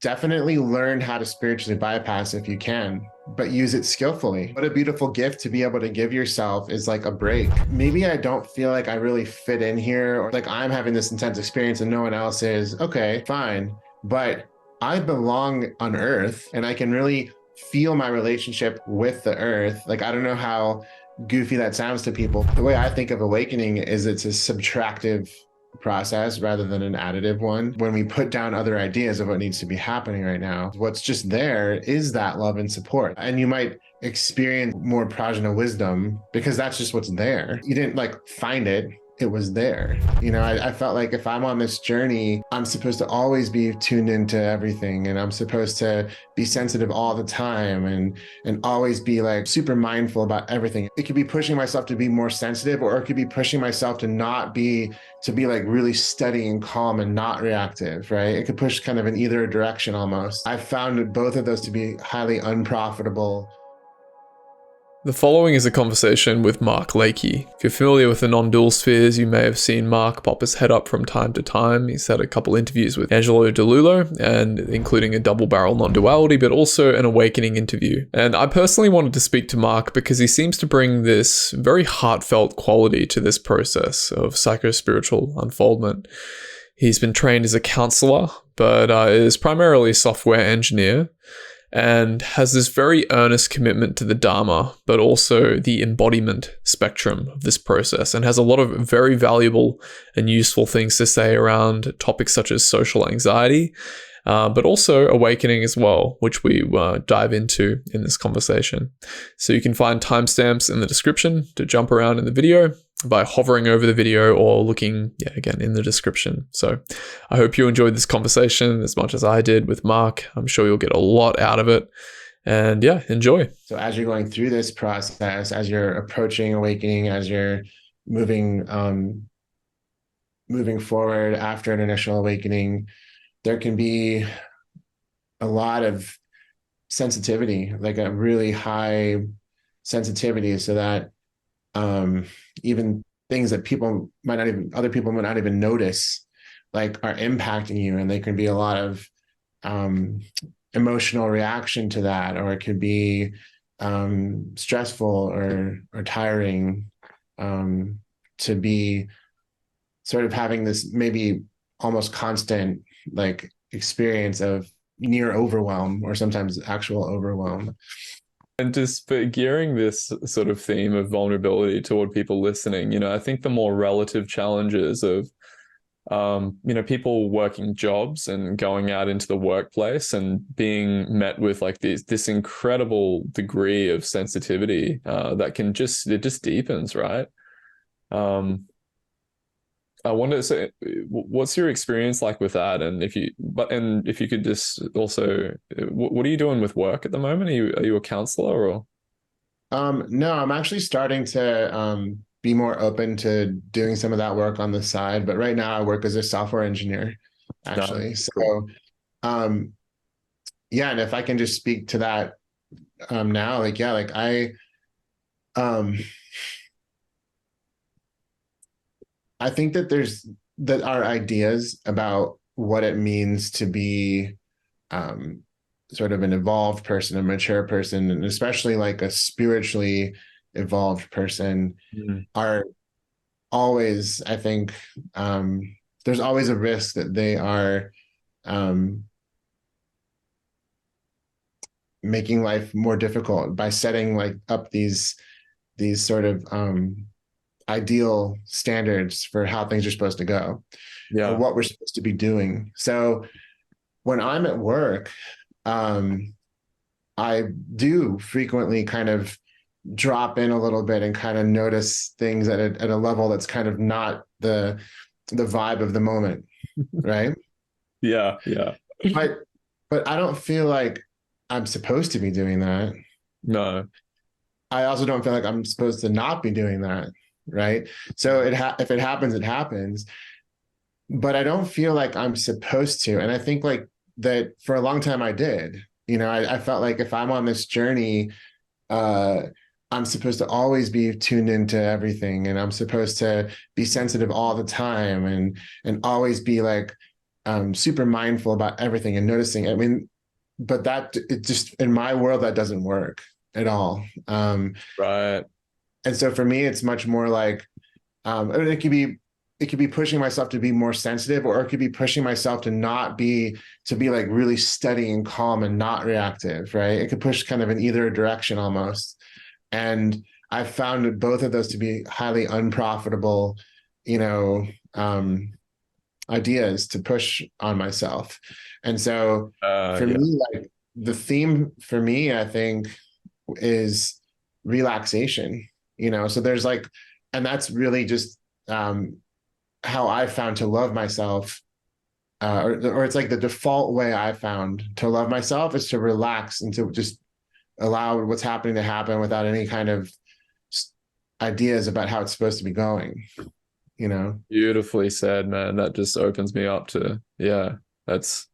definitely learn how to spiritually bypass if you can, but use it skillfully. What a beautiful gift to be able to give yourself is like a break. Maybe I don't feel like I really fit in here, or like I'm having this intense experience and no one else is. Okay, fine. But I belong on Earth and I can really feel my relationship with the Earth. Like, I don't know how goofy that sounds to people. The way I think of awakening is it's a subtractive process rather than an additive one. When we put down other ideas of what needs to be happening right now, what's just there is that love and support. And you might experience more prajna wisdom because that's just what's there. You didn't like find it. It was there. I felt like if I'm on this journey, I'm supposed to always be tuned into everything, and I'm supposed to be sensitive all the time and always be like super mindful about everything. It could be pushing myself to be more sensitive, or it could be pushing myself to not be to be like really steady and calm and not reactive, right? It could push kind of in either direction almost. I found both of those to be highly unprofitable. The following is a conversation with Mark Lackey. If you're familiar with the non-dual spheres, you may have seen Mark pop his head up from time to time. He's had a couple interviews with Angelo Dilullo, and including a double-barrel non-duality, but also an awakening interview. And I personally wanted to speak to Mark because he seems to bring this very heartfelt quality to this process of psycho-spiritual unfoldment. He's been trained as a counselor, but is primarily a software engineer, and has this very earnest commitment to the Dharma, but also the embodiment spectrum of this process, and has a lot of very valuable and useful things to say around topics such as social anxiety, but also awakening as well, which we dive into in this conversation. So you can find timestamps in the description to jump around in the video by hovering over the video or looking, again, in the description. So I hope you enjoyed this conversation as much as I did with Mark. I'm sure you'll get a lot out of it. And enjoy. So as you're going through this process, as you're approaching awakening, as you're moving forward after an initial awakening, there can be a lot of sensitivity, like a really high sensitivity, so that even things that other people might not even notice, like, are impacting you, and they can be a lot of emotional reaction to that, or it could be stressful or tiring, to be sort of having this maybe almost constant like experience of near overwhelm, or sometimes actual overwhelm. And just for gearing this sort of theme of vulnerability toward people listening, I think the more relative challenges of, people working jobs and going out into the workplace and being met with like this incredible degree of sensitivity that it just deepens, right? I wonder, so what's your experience like with that? And if you could just also, what are you doing with work at the moment? Are you a counselor or? No, I'm actually starting to be more open to doing some of that work on the side. But right now I work as a software engineer, actually. No. So, and if I can just speak to that now, I think that our ideas about what it means to be sort of an evolved person, a mature person, and especially like a spiritually evolved person, are always, I think, there's always a risk that they are making life more difficult by setting like up these sort of ideal standards for how things are supposed to go, or what we're supposed to be doing. So when I'm at work, I do frequently kind of drop in a little bit and kind of notice things at a level that's kind of not the vibe of the moment, right? Yeah. But I don't feel like I'm supposed to be doing that. No. I also don't feel like I'm supposed to not be doing that, right? So if it happens, it happens. But I don't feel like I'm supposed to. And I think like that for a long time I did. I felt like if I'm on this journey, I'm supposed to always be tuned into everything, and I'm supposed to be sensitive all the time and always be like super mindful about everything and noticing. I mean, but that it just in my world that doesn't work at all. Right. And so for me, it's much more like it could be pushing myself to be more sensitive, or it could be pushing myself to not be to be like really steady and calm and not reactive, right? It could push kind of in either direction almost. And I've found both of those to be highly unprofitable, you know, ideas to push on myself. And so for Yeah. me, like the theme for me, I think, is relaxation, so there's like, and that's really just how I found to love myself, or it's like the default way I found to love myself is to relax and to just allow what's happening to happen without any kind of ideas about how it's supposed to be going. Beautifully said, man. That just opens me up to, yeah, that's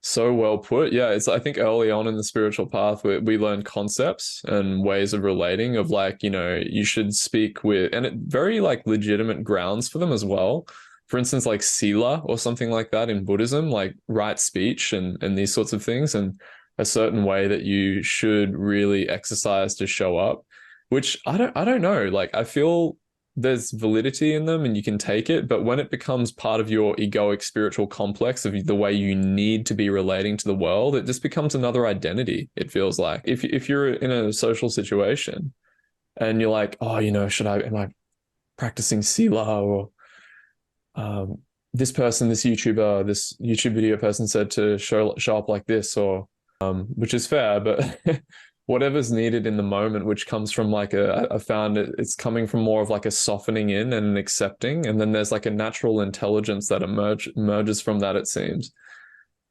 so well put. Yeah, it's I think early on in the spiritual path we learn concepts and ways of relating of like, you should speak with and very like legitimate grounds for them as well. For instance, like sila or something like that in Buddhism, like right speech and these sorts of things, and a certain way that you should really exercise to show up, which I don't know. Like I feel there's validity in them and you can take it, but when it becomes part of your egoic spiritual complex of the way you need to be relating to the world, it just becomes another identity. It feels like if you're in a social situation and you're like, oh, am I practicing sila, or this this YouTube video person said to show up like this, or which is fair, but whatever's needed in the moment, which comes from like I found it's coming from more of like a softening in and an accepting, and then there's like a natural intelligence that emerges from that, it seems.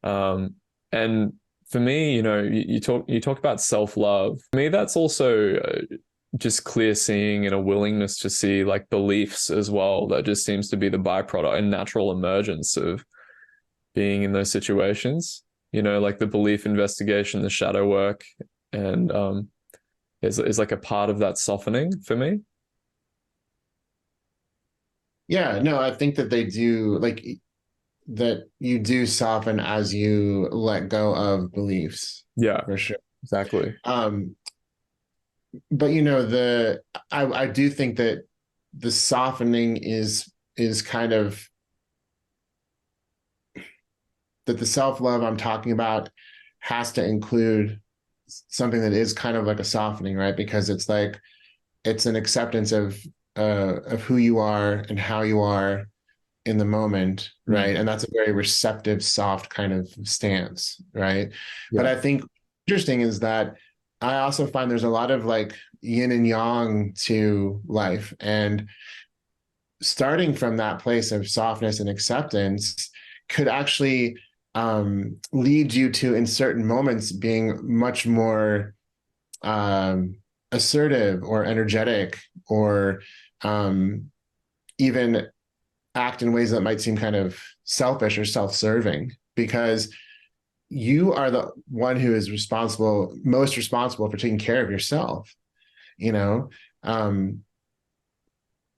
And for me, you talk about self-love. For me, that's also just clear seeing and a willingness to see like beliefs as well. That just seems to be the byproduct and natural emergence of being in those situations. Like the belief investigation, the shadow work, and is like a part of that softening for me. Yeah, no, I think that they do, like, that you do soften as you let go of beliefs, Yeah, for sure. exactly. But I do think that the softening is kind of that the self-love I'm talking about has to include something that is kind of like a softening, right? Because it's like it's an acceptance of who you are and how you are in the moment, right? And that's a very receptive, soft kind of stance, right? But Yeah. I think interesting is that I also find there's a lot of like yin and yang to life, and starting from that place of softness and acceptance could actually lead you to, in certain moments, being much more assertive or energetic, or even act in ways that might seem kind of selfish or self-serving, because you are the one who is most responsible for taking care of yourself. You know, um,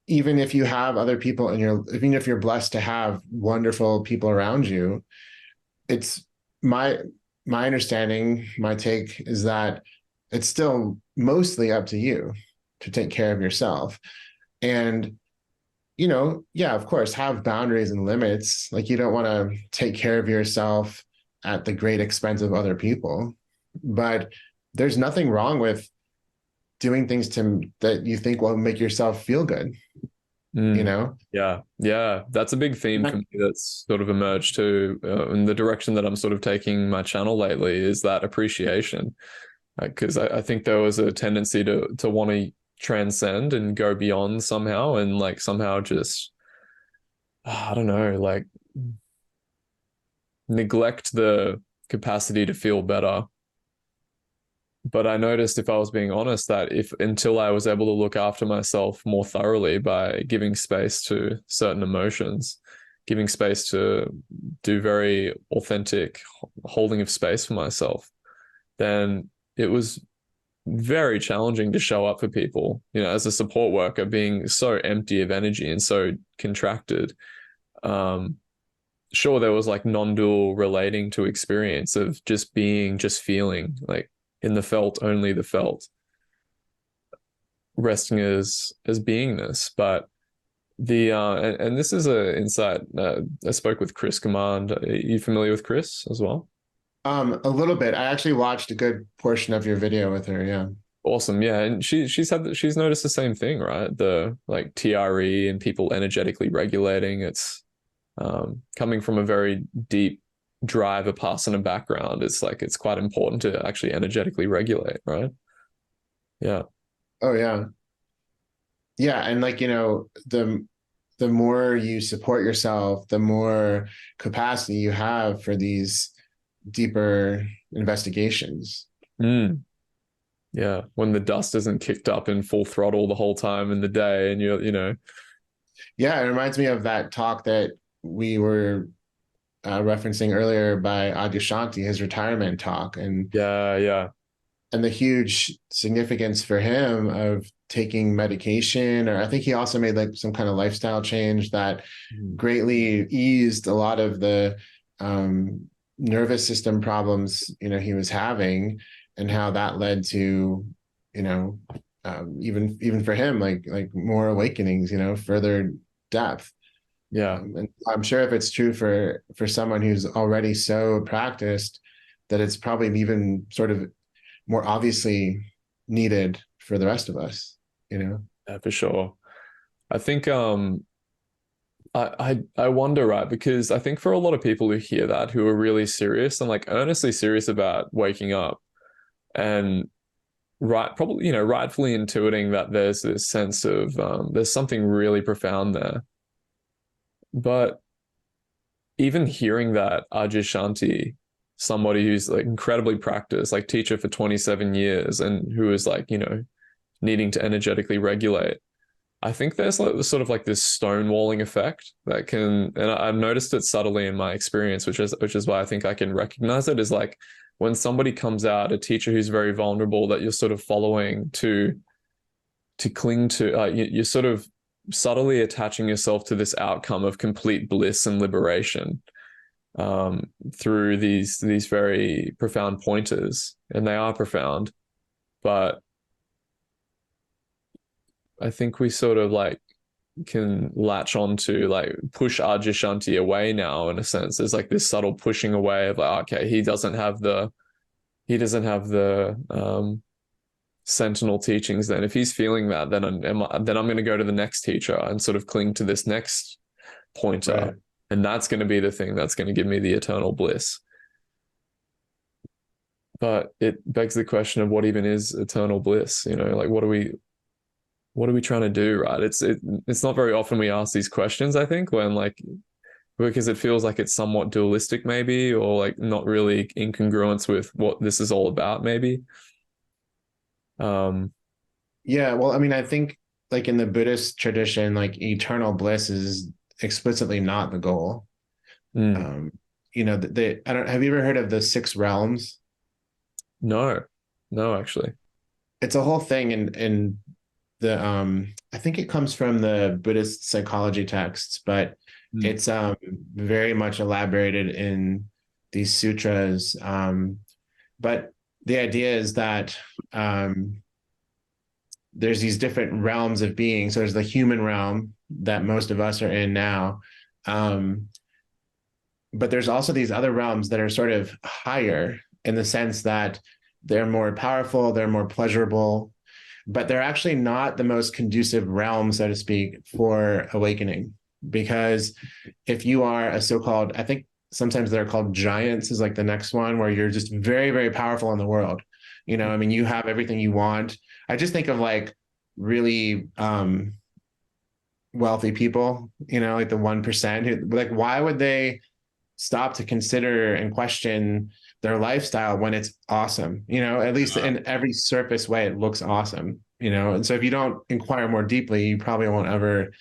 even if you have other people even if you're blessed to have wonderful people around you, it's my understanding, my take is that it's still mostly up to you to take care of yourself. And yeah, of course, have boundaries and limits. Like, you don't want to take care of yourself at the great expense of other people. But there's nothing wrong with doing things that you think will make yourself feel good, you Mm. know? Yeah, that's a big theme for me that's sort of emerged too, in the direction that I'm sort of taking my channel lately, is that appreciation. Because I think there was a tendency to want to transcend and go beyond somehow, and like somehow just I don't know, like neglect the capacity to feel better. But I noticed, if I was being honest, that if until I was able to look after myself more thoroughly by giving space to certain emotions, giving space to do very authentic holding of space for myself, then it was very challenging to show up for people, as a support worker, being so empty of energy and so contracted. Um, sure, there was like non-dual relating to experience of just being, just feeling, like in the felt, only the felt, resting as beingness. But the and this is a insight. I spoke with Chris Command. Are you familiar with Chris as well? A little bit. I actually watched a good portion of your video with her. Yeah. Awesome, yeah, and she's noticed the same thing, right? The like TRE and people energetically regulating. It's coming from a very deep drive, a Vipassana background. It's like it's quite important to actually energetically regulate, right? Yeah. Oh yeah. Yeah. And like, the more you support yourself, the more capacity you have for these deeper investigations. Mm. Yeah. When the dust isn't kicked up in full throttle the whole time in the day, and you're. Yeah, it reminds me of that talk that we were referencing earlier by Adyashanti, his retirement talk, Yeah, yeah. and the huge significance for him of taking medication, or I think he also made like some kind of lifestyle change that Mm. greatly eased a lot of the nervous system problems he was having, and how that led to you know even for him like more awakenings, further depth. Yeah. And I'm sure if it's true for someone who's already so practiced, that it's probably even sort of more obviously needed for the rest of us. Yeah, for sure. I think I wonder, right? Because I think for a lot of people who hear that, who are really serious and like earnestly serious about waking up, and right, probably, rightfully intuiting that there's this sense of there's something really profound there. But even hearing that Adyashanti, somebody who's like incredibly practiced, like teacher for 27 years, and who is like, needing to energetically regulate, I think there's like sort of like this stonewalling effect that can, and I've noticed it subtly in my experience, which is why I think I can recognize it, is like when somebody comes out, a teacher who's very vulnerable that you're sort of following to cling to, you're sort of subtly attaching yourself to this outcome of complete bliss and liberation through these very profound pointers, and they are profound, but I think we sort of like can latch on to like push Adyashanti away now in a sense. There's like this subtle pushing away of like, okay, he doesn't have the sentinel teachings. Then if he's feeling that, then I'm going to go to the next teacher and sort of cling to this next pointer, Right. and that's going to be the thing that's going to give me the eternal bliss. But it begs the question of what even is eternal bliss? Like what are we trying to do, right? It's not very often we ask these questions, I think, when like because it feels like it's somewhat dualistic maybe, or like not really in congruence with what this is all about maybe. um Yeah, well, I mean, I think like in the Buddhist tradition, like eternal bliss is explicitly not the goal. mm, um I don't have you ever heard of the six realms? no, no, actually. It's a whole thing in the I think it comes from the Buddhist psychology texts, but Mm, it's very much elaborated in these sutras. But the idea is that there's these different realms of being. So there's the human realm that most of us are in now. Um, but there's also these other realms that are sort of higher, in the sense that they're more powerful, they're more pleasurable, but they're actually not the most conducive realm, so to speak, for awakening. Because if you are a so-called, I think sometimes they're called giants, is like the next one, where you're just very, very powerful in the world. I mean, you have everything you want. I just think of like really wealthy people, like the 1%, like why would they stop to consider and question their lifestyle when it's awesome? At least in every surface way, it looks awesome. And so if you don't inquire more deeply, you probably won't ever,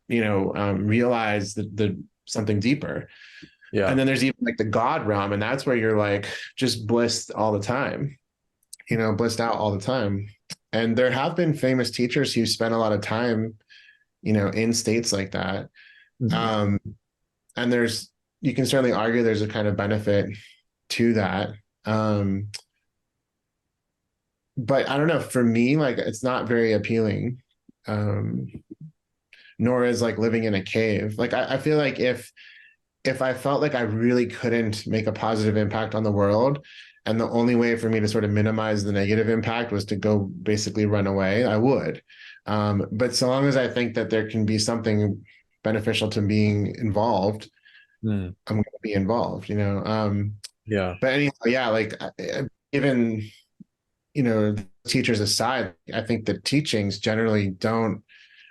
realize the something deeper. yeah. And then there's even like the God realm, and that's where you're like just blissed all the time, blissed out all the time. And there have been famous teachers who spent a lot of time, in states like that. Mhm. Um, and there's you can certainly argue there's a kind of benefit to that. Um, but I don't know, for me, like it's not very appealing. Um, Nor is like living in a cave. Like I feel like if I felt like I really couldn't make a positive impact on the world, and the only way for me to sort of minimize the negative impact was to go basically run away, I would. But so long as I think that there can be something beneficial to being involved, Mm. I'm going to be involved, you know. Yeah. But anyhow, yeah, like even, you know, teachers aside, I think that teachings generally don't,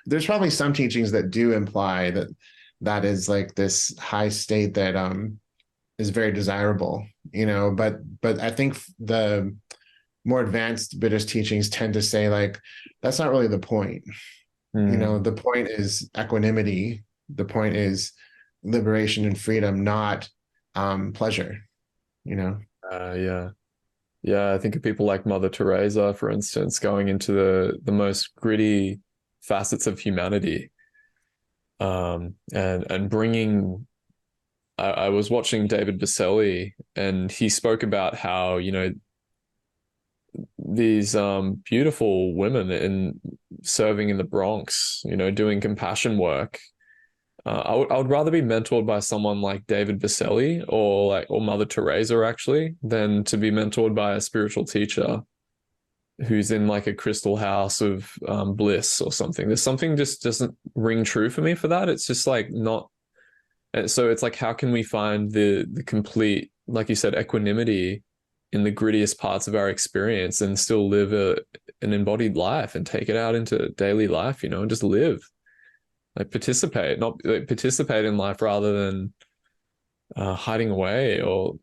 there's probably some teachings that do imply that that is like this high state that is very desirable, you know, but I think the more advanced Buddhist teachings tend to say like that's not really the point. You know, Mm. the point is equanimity. The point is liberation and freedom, not pleasure, you know. Yeah. Yeah, I think of people like Mother Teresa, for instance, going into the most gritty facets of humanity, and bringing. I was watching David Baselli, and he spoke about how, you know, these beautiful women in serving in the Bronx, you know, doing compassion work. I would rather be mentored by someone like David Baselli or Mother Teresa actually than to be mentored by a spiritual teacher who's in like a crystal house of bliss or something. There's something just doesn't ring true for me for that. It's just like not. And so it's like, how can we find the complete, like you said, equanimity in the grittiest parts of our experience and still live an embodied life and take it out into daily life, you know, and just live, like participate, not like, participate in life rather than hiding away or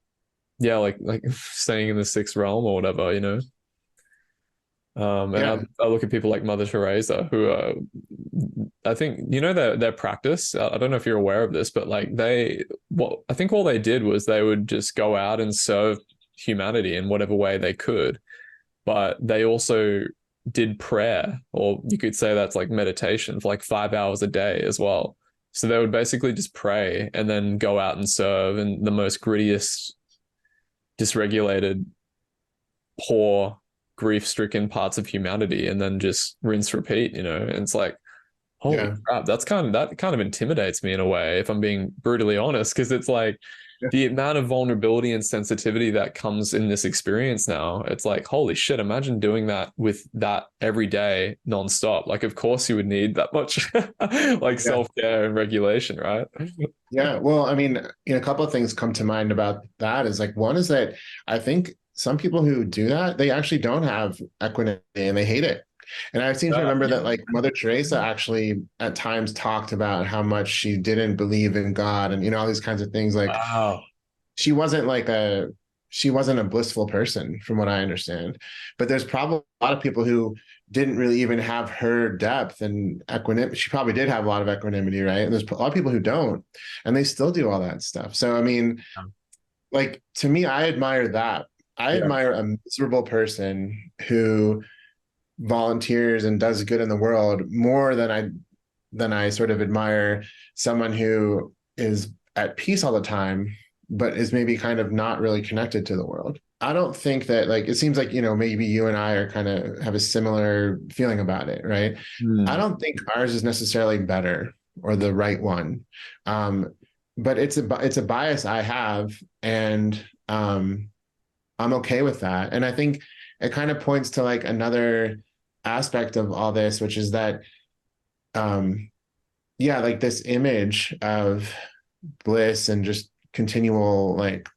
yeah, like staying in the sixth realm or whatever, you know. And Yeah. I look at people like Mother Teresa, who are, I think, you know, their practice. I don't know if you're aware of this, but like what I think all they did was they would just go out and serve humanity in whatever way they could. But they also did prayer, or you could say that's like meditation for like 5 hours a day as well. So they would basically just pray and then go out and serve in the most grittiest, dysregulated, poor, grief-stricken parts of humanity, and then just rinse, repeat. You know, and it's like, holy Yeah. crap, that kind of intimidates me in a way, if I'm being brutally honest, because it's like Yeah. the amount of vulnerability and sensitivity that comes in this experience now. It's like, holy shit, imagine doing that with that every day nonstop. Like, of course you would need that much like Yeah. self-care and regulation, right? Yeah. Well, I mean, you know, a couple of things come to mind about that is like one is that I think some people who do that, they actually don't have equanimity and they hate it. And I seem to remember Yeah. that like Mother Teresa actually at times talked about how much she didn't believe in God and you know all these kinds of things. Like Wow. she wasn't like a she wasn't a blissful person from what I understand. But there's probably a lot of people who didn't really even have her depth and equanimity. She probably did have a lot of equanimity, right? And there's a lot of people who don't, and they still do all that stuff. So I mean, like to me, I admire that. I Yeah. admire a miserable person who volunteers and does good in the world more than I sort of admire someone who is at peace all the time, but is maybe kind of not really connected to the world. I don't think that like it seems like, you know, maybe you and I are kind of have a similar feeling about it, right? I Mm. don't think ours is necessarily better or the right one. But it's a bias I have, and I'm okay with that. And I think it kind of points to like another aspect of all this, which is that um yeah, like this image of bliss and just continual like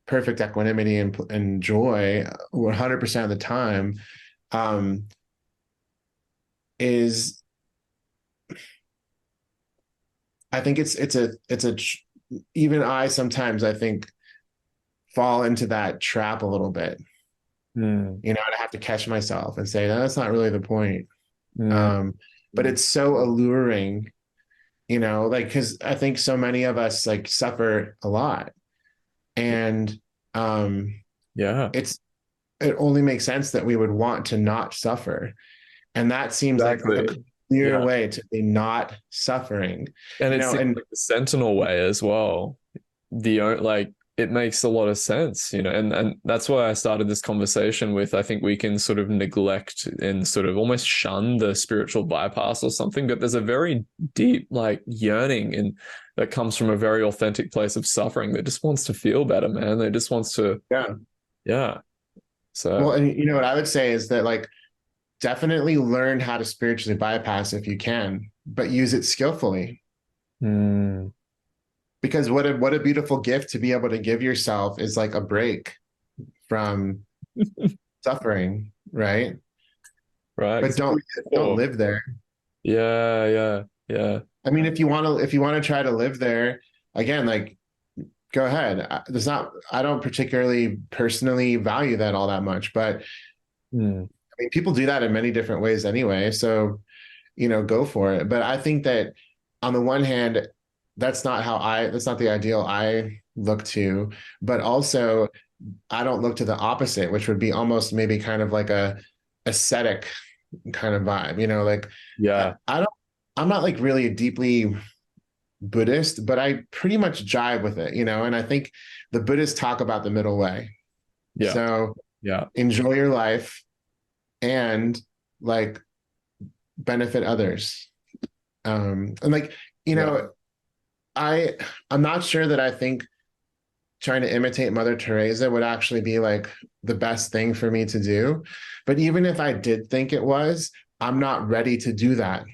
perfect equanimity and joy 100% of the time um is I think it's a even I sometimes I think fall into that trap a little bit, Mm. you know, and I have to catch myself and say no, that's not really the point. Yeah. um but it's so alluring, you know, like because I think so many of us like suffer a lot, and um Yeah. it's it only makes sense that we would want to not suffer, and that seems like a Exactly. clear Yeah. way to be not suffering, And you it know. seems And like the sentinel way as well. like it makes a lot of sense, you know, and that's why I started this conversation with, I think we can sort of neglect and sort of almost shun the spiritual bypass or something, but there's a very deep like yearning and that comes from a very authentic place of suffering that just wants to feel better, man. That just wants to, Yeah. yeah. Well, So and you know what I would say is that like definitely learn how to spiritually bypass if you can, but use it skillfully. mm, Because what a beautiful gift to be able to give yourself is like a break from suffering, right? right. But 'Cause don't before, live there. yeah, yeah, yeah, I mean, if you want to try to live there, again, like go ahead. There's not I don't particularly personally value that all that much, but mm, I mean, people do that in many different ways anyway. So, you know, go for it. But I think that on the one hand, that's not the ideal I look to, but also I don't look to the opposite, which would be almost maybe kind of like a ascetic kind of vibe, you know, like yeah, I don't, I'm not like really a deeply Buddhist, but I pretty much jive with it, you know, and I think the Buddhists talk about the middle way. yeah, So yeah, enjoy your life and like benefit others. And like, you yeah, know, I I'm not sure that I think trying to imitate Mother Teresa would actually be like the best thing for me to do. But even if I did think it was, I'm not ready to do that.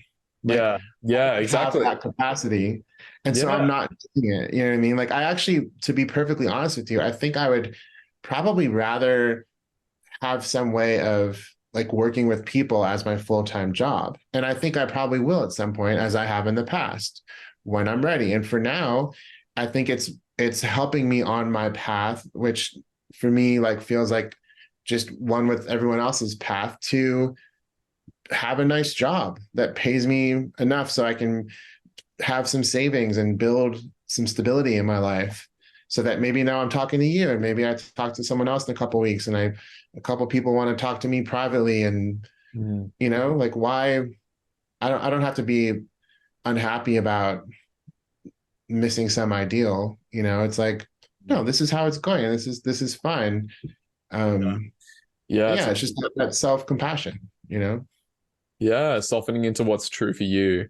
Like yeah, yeah, I have exactly. that capacity. And so I'm Yeah, not doing it. You know what I mean? Like I actually, to be perfectly honest with you, I think I would probably rather have some way of like working with people as my full-time job. And I think I probably will at some point, as I have in the past, when I'm ready. And for now, I think it's helping me on my path, which for me like feels like just one with everyone else's path to have a nice job that pays me enough so I can have some savings and build some stability in my life so that maybe now I'm talking to you and maybe I talk to someone else in a couple of weeks and a couple of people want to talk to me privately and mm, you know like why I don't have to be unhappy about missing some ideal, you know, it's like no, this is how it's going and this is fine. yeah, um yeah. It's yeah, it's just that self-compassion, you know. yeah, softening into what's true for you,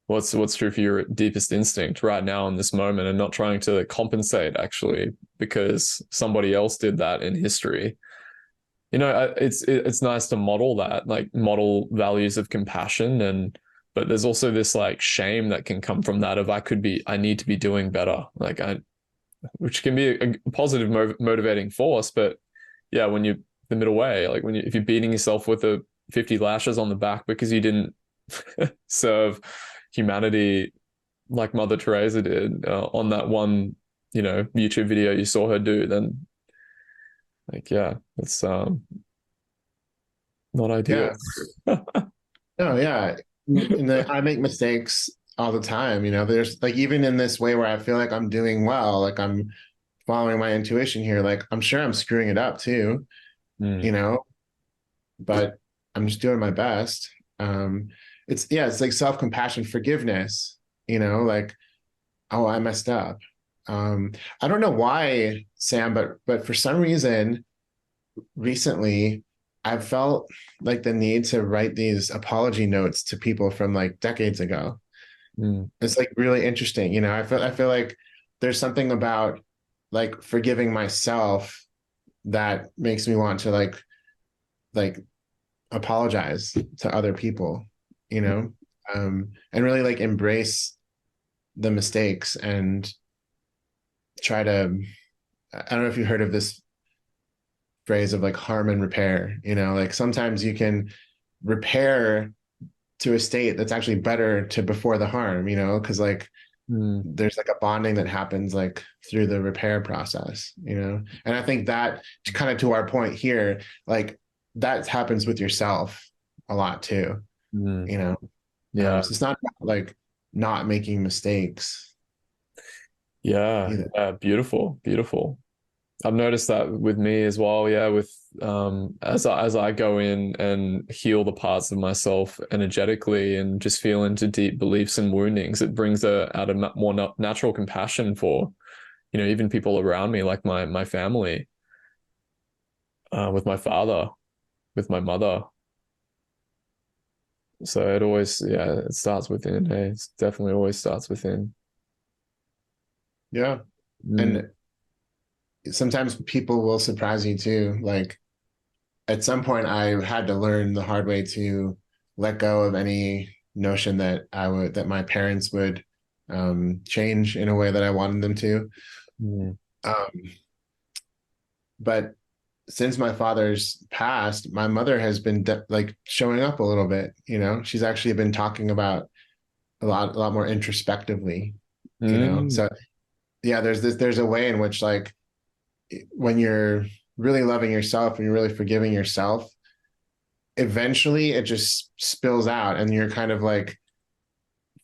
what's true for your deepest instinct right now in this moment, and not trying to compensate actually because somebody else did that in history. You know, it's nice to model that, like model values of compassion, and but there's also this like shame that can come from that of I need to be doing better, like I, which can be a positive motivating force, but yeah, when you the middle way, like when if you're beating yourself with a 50 lashes on the back because you didn't serve humanity like Mother Teresa did on that one, you know, YouTube video you saw her do, then like yeah, it's not ideal. Yeah. Oh yeah. And I make mistakes all the time, you know. There's like even in this way where I feel like I'm doing well, like I'm following my intuition here, like I'm sure I'm screwing it up too, Mm, you know, but I'm just doing my best. It's yeah, it's like self-compassion, forgiveness, you know, like, oh, I messed up. Um, I don't know why, Sam, but for some reason recently I've felt like the need to write these apology notes to people from like decades ago. mm, It's like really interesting, you know. I feel like there's something about like forgiving myself that makes me want to like apologize to other people, you know, and really like embrace the mistakes and try to. I don't know if you heard of this phrase of like harm and repair. You know, like sometimes you can repair to a state that's actually better to before the harm. You know, because like mm. there's like a bonding that happens like through the repair process, you know. And I think that kind of to our point here, like that happens with yourself a lot too, Mm. you know. Yeah, So it's not about, like not making mistakes yeah, either. yeah, beautiful, beautiful. I've noticed that with me as well. Yeah, with as I go in and heal the parts of myself energetically and just feel into deep beliefs and woundings, it brings out a more natural compassion for even people around me, like my family, with my father, with my mother. So it always, yeah, it starts within. Hey, it definitely always starts within. Yeah. Mm, And sometimes people will surprise you too. Like at some point I had to learn the hard way to let go of any notion that my parents would change in a way that I wanted them to. mm, Um, but since my father's passed, my mother has been like showing up a little bit, you know. She's actually been talking about a lot more introspectively, you know. mm. So yeah, there's a way in which like when you're really loving yourself and you're really forgiving yourself, eventually it just spills out and you're kind of like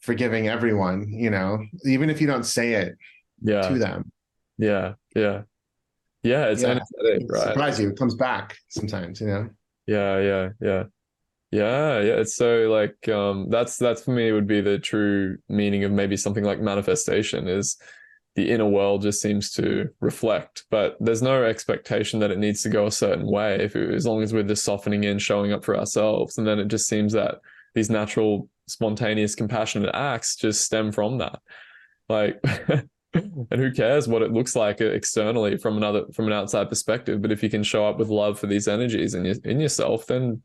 forgiving everyone, you know, even if you don't say it Yeah, to them. yeah, yeah, yeah. It's Yeah. energetic, It right? surprise you. It comes back sometimes, you know? Yeah, yeah, yeah. Yeah, yeah. It's so like that's for me would be the true meaning of maybe something like manifestation is the inner world just seems to reflect, but there's no expectation that it needs to go a certain way as long as we're just softening in, showing up for ourselves, and then it just seems that these natural, spontaneous, compassionate acts just stem from that. Like and who cares what it looks like externally from an outside perspective, but if you can show up with love for these energies in yourself, then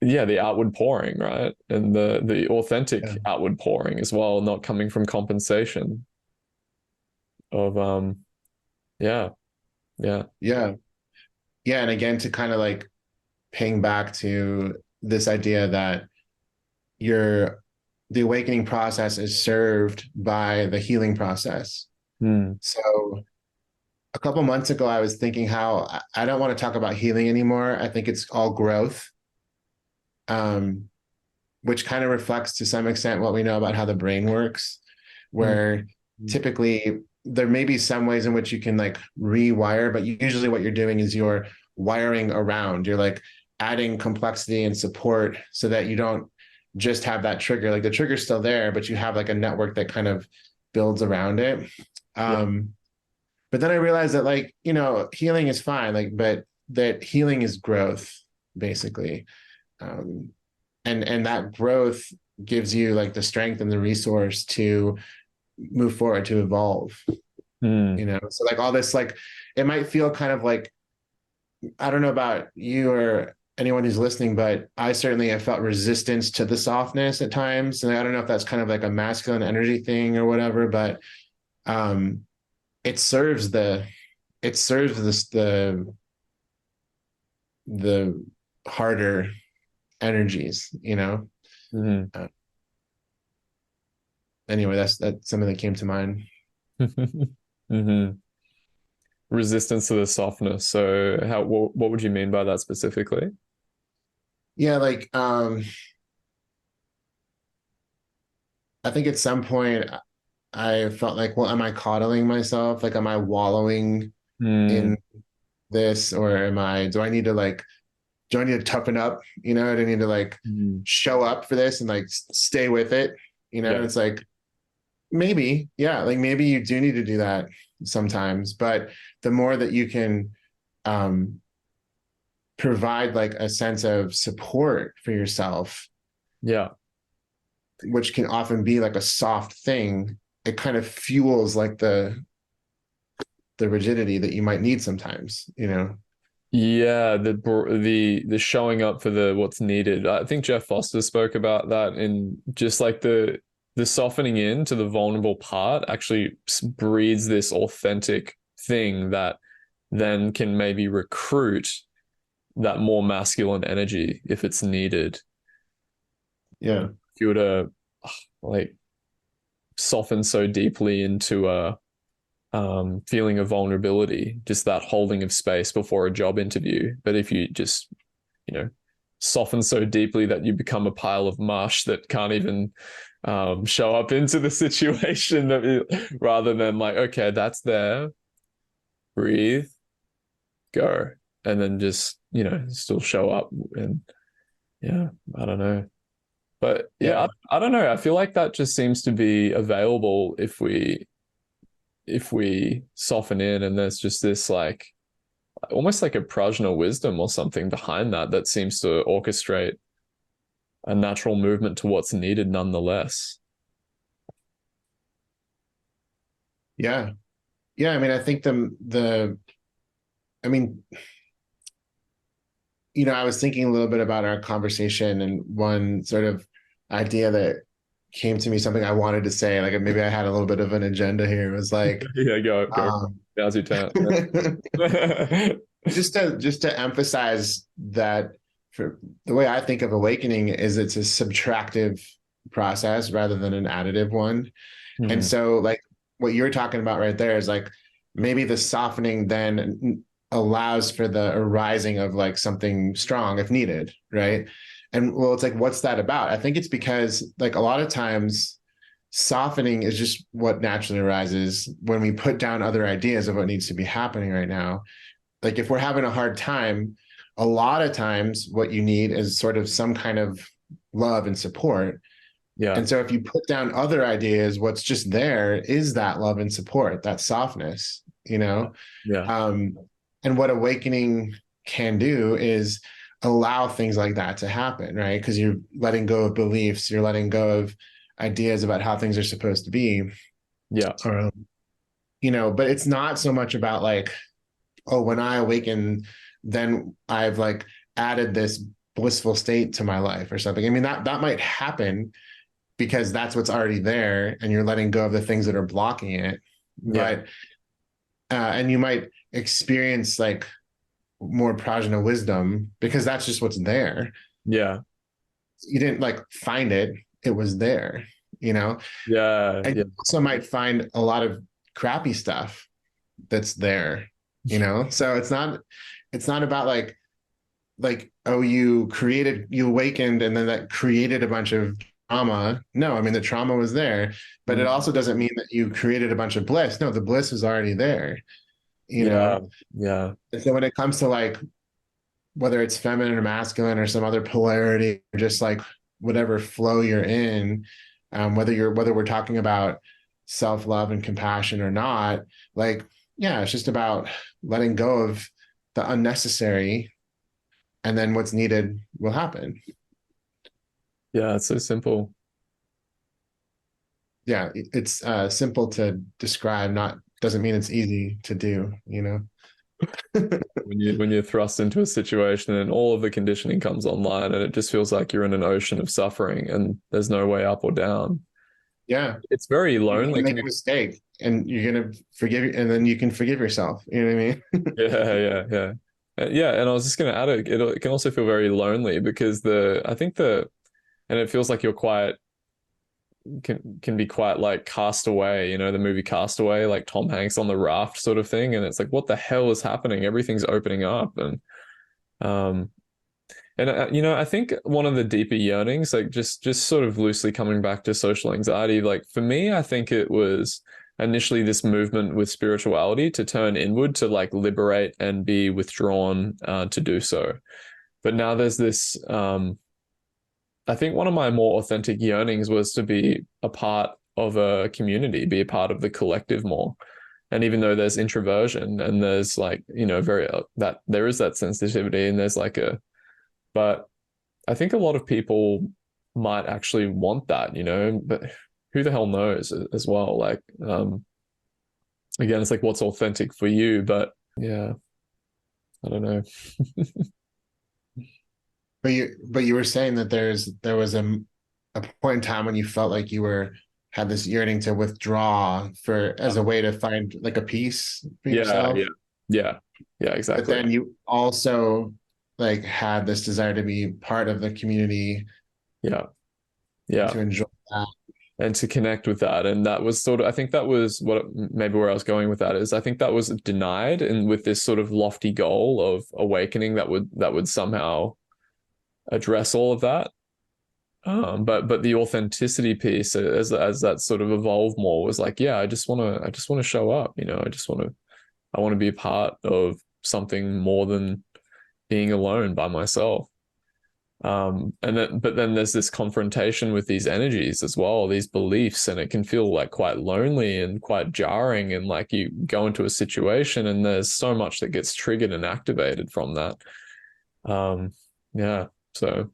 yeah, the outward pouring, right? And the Yeah. authentic outward pouring as well, not coming from compensation of yeah, yeah. Yeah. Yeah. And again, to kind of like ping back to this idea that your the awakening process is served by the healing process. Mm, So a couple months ago, I was thinking how I don't want to talk about healing anymore. I think it's all growth, um, which kind of reflects to some extent what we know about how the brain works, mm, where typically there may be some ways in which you can like rewire, but usually what you're doing is you're wiring around. You're like adding complexity and support so that you don't just have that trigger. Like the trigger's still there, but you have like a network that kind of builds around it. yeah. Um, but then I realized that like, you know, healing is fine, like, but that healing is growth, basically. Um, and that growth gives you like the strength and the resource to move forward, to evolve, Mm, you know. So like all this, like it might feel kind of like, I don't know about you or anyone who's listening, but I certainly have felt resistance to the softness at times. And I don't know if that's kind of like a masculine energy thing or whatever, but um it serves the it serves this the harder energies, you know. mm. uh, anyway, that's something that came to mind. Hmm. Resistance to the softness. So what would you mean by that specifically? Yeah, like I think at some point I felt like, well, am I coddling myself? Like, am I wallowing Mm, in this, or do I need to like, do I need to toughen up? You know, do I need to like mm. show up for this and like stay with it? You know, Yeah. and it's like, maybe, yeah, like maybe you do need to do that sometimes, but the more that you can um, provide like a sense of support for yourself, Yeah. which can often be like a soft thing, it kind of fuels like the rigidity that you might need sometimes, you know? Yeah, the showing up for the what's needed. I think Jeff Foster spoke about that in just like the softening in to the vulnerable part actually breeds this authentic thing that then can maybe recruit that more masculine energy if it's needed. Yeah. If you were to like soften so deeply into a feeling of vulnerability, just that holding of space before a job interview. But if you just, you know, soften so deeply that you become a pile of mush that can't even show up into the situation, rather than like, okay, that's there, breathe, go, and then just, still show up. And yeah, I don't know. But yeah, Yeah. I don't know. I feel like that just seems to be available if we if we soften in, and there's just this like almost like a prajna wisdom or something behind that that seems to orchestrate a natural movement to what's needed nonetheless. Yeah. Yeah. I mean, I think I mean, I was thinking a little bit about our conversation, and one sort of idea that came to me, something I wanted to say, like maybe I had a little bit of an agenda here, was like, Yeah, go. Now's your turn. just to emphasize that for the way I think of awakening is it's a subtractive process rather than an additive one. And so like what you're talking about right there is like maybe the softening then allows for the arising of like something strong if needed, right? And well, it's like, what's that about? I think it's because like a lot of times softening is just what naturally arises when we put down other ideas of what needs to be happening right now. Like if we're having a hard time, a lot of times what you need is sort of some kind of love and support. Yeah. And so if you put down other ideas, what's just there is that love and support, that softness, Yeah. And what awakening can do is allow things like that to happen, right? Because you're letting go of beliefs, you're letting go of ideas about how things are supposed to be. Yeah. But it's not so much about like, oh, when I awaken, then I've like added this blissful state to my life or something. I mean, that might happen because that's what's already there, and you're letting go of the things that are blocking it. Yeah. But and you might experience like more prajna wisdom because that's just what's there. Yeah. You didn't like find it; it was there. Yeah. And you also might find a lot of crappy stuff that's there. So it's not about like, oh, you awakened and then that created a bunch of trauma. No, I mean the trauma was there, but it also doesn't mean that you created a bunch of bliss. No, the bliss is already there. Yeah. And so when it comes to like whether it's feminine or masculine or some other polarity, or just like whatever flow you're in, whether we're talking about self-love and compassion or not, like, yeah, it's just about letting go of the unnecessary, and then what's needed will happen. Yeah, it's so simple. Yeah, it's simple to describe, not doesn't mean it's easy to do. When you're thrust into a situation and all of the conditioning comes online and it just feels like you're in an ocean of suffering and there's no way up or down. Yeah, it's very you lonely. make a mistake, and you're gonna forgive, and then you can forgive yourself. You know what I mean? Yeah. And I was just going to add it can also feel very lonely because and it feels like you're quite can be quite like Castaway, the movie Castaway, like Tom Hanks on the raft sort of thing, and it's like, what the hell is happening? Everything's opening up, um I think one of the deeper yearnings, like just sort of loosely coming back to social anxiety, like for me, I think it was initially this movement with spirituality to turn inward, to like liberate and be withdrawn to do so. But now there's this I think one of my more authentic yearnings was to be a part of a community, be a part of the collective more. And even though there's introversion and there's like, very that there is that sensitivity, and there's like but I think a lot of people might actually want that, but who the hell knows as well? Like, again, it's like what's authentic for you, but yeah, I don't know. But you were saying that there was a point in time when you felt like had this yearning to withdraw as a way to find like a peace for yourself. Yeah, exactly. But then you also like had this desire to be part of the community. Yeah. To enjoy that. And to connect with that. And that was I think that was maybe where I was going with that is I think that was denied, and with this sort of lofty goal of awakening that would somehow address all of that. But the authenticity piece, as that sort of evolved more, was like, yeah, I just want to show up, I want to be a part of something more than being alone by myself. But then there's this confrontation with these energies as well, these beliefs, and it can feel like quite lonely and quite jarring. And like you go into a situation and there's so much that gets triggered and activated from that. Yeah. So,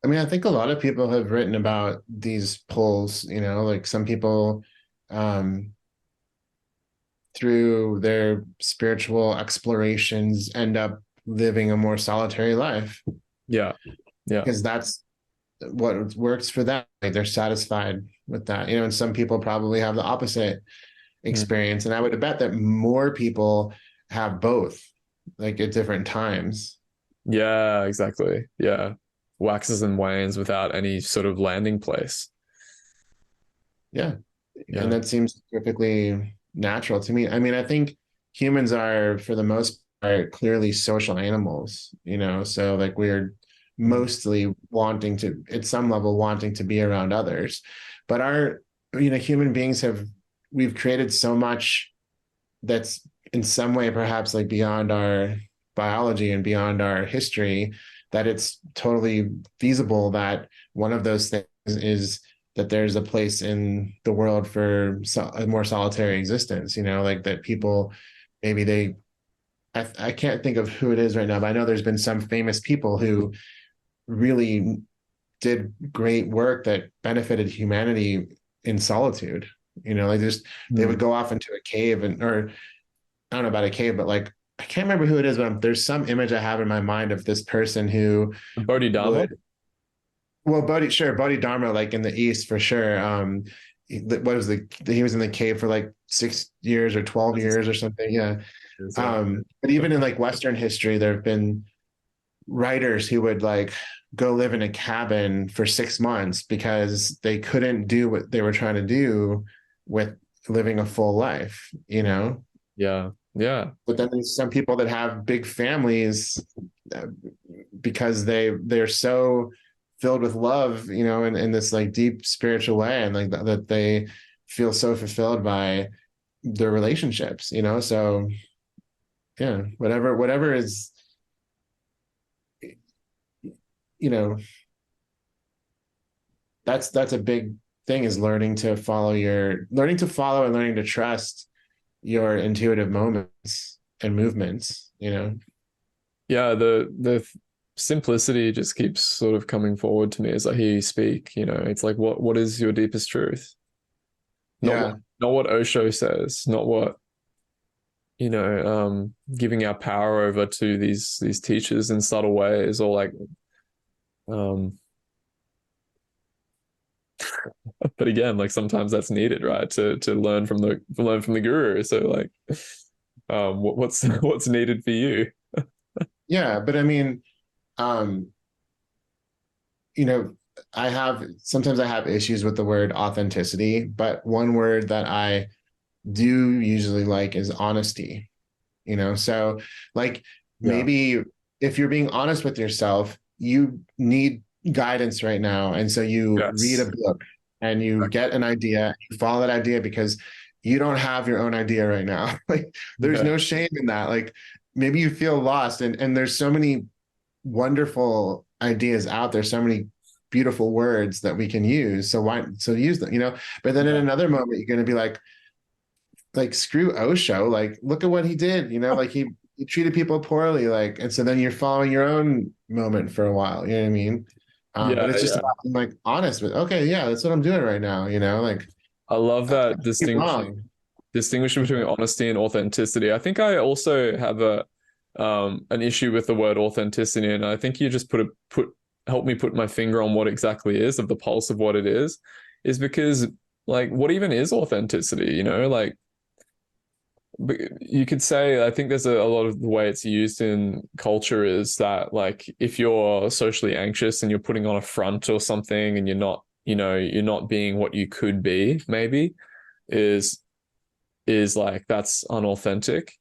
I mean, I think a lot of people have written about these pulls, like some people um, through their spiritual explorations end up living a more solitary life yeah. Yeah. because that's what works for them. Like they're satisfied with that, and some people probably have the opposite Mm. experience. And I would bet that more people have both, like at different times. Yeah, exactly. Yeah. Waxes and wanes without any sort of landing place. Yeah. And Yeah. that seems perfectly natural to me. I mean, I think humans are, for the most part, clearly social animals, so like we're Mm. mostly wanting to, at some level, wanting to be around others. But human beings we've created so much that's in some way perhaps like beyond our biology and beyond our history, that it's totally feasible that one of those things is that there's a place in the world for a more solitary existence, like that people maybe I can't think of who it is right now, but I know there's been some famous people who really did great work that benefited humanity in solitude. Like just they would Mm. go off into a cave or I don't know about a cave, but like I can't remember who it is, but there's some image I have in my mind of this person who Bodhidharma? would, well, Bodhidharma, like in the East for sure. What was he was in the cave for like 6 years or 12 That's years or something. Yeah. yeah. But even in like Western history, there have been writers who would like go live in a cabin for 6 months because they couldn't do what they were trying to do with living a full life. Yeah. Yeah. But then there's some people that have big families uh, because they're so filled with love, in this like deep spiritual way, and like that they feel so fulfilled by their relationships. So yeah, whatever is, you know, that's a big thing, is learning to follow and learning to trust your intuitive moments and movements. Yeah. The simplicity just keeps sort of coming forward to me as I hear you speak. It's like what is your deepest truth? Not what Yeah. not what Osho says, not what giving our power over to these teachers in subtle ways, or like um but again, like sometimes that's needed, right? To learn from the guru. So like what's needed for you? Yeah. But I mean, um, you know, sometimes I have issues with the word authenticity, but one word that I do usually like is honesty. So like Yeah. maybe if you're being honest with yourself, you need guidance right now. And so you read a Yes. book and you get an idea, you follow that idea because you don't have your own idea right now. Like there's Yeah. no shame in that. Like maybe you feel lost, and there's so many wonderful ideas out there, so many beautiful words that we can use. So use them. But then in Yeah. another moment, you're going to be like screw Osho, like look at what he did. Like he treated people poorly, like, and so then you're following your own moment for a while. You know what I mean? But Yeah. it's just Yeah. about being like honest with, okay, yeah, that's what I'm doing right now. Like I love I that could be wrong. distinguishing between honesty and authenticity. I think I also have a an issue with the word authenticity, and I think you just put help me put my finger on what exactly is of the pulse of what it is because like what even is authenticity? Like you could say I think there's a lot of the way it's used in culture is that like if you're socially anxious and you're putting on a front or something and you're not being what you could be, maybe is like that's unauthentic,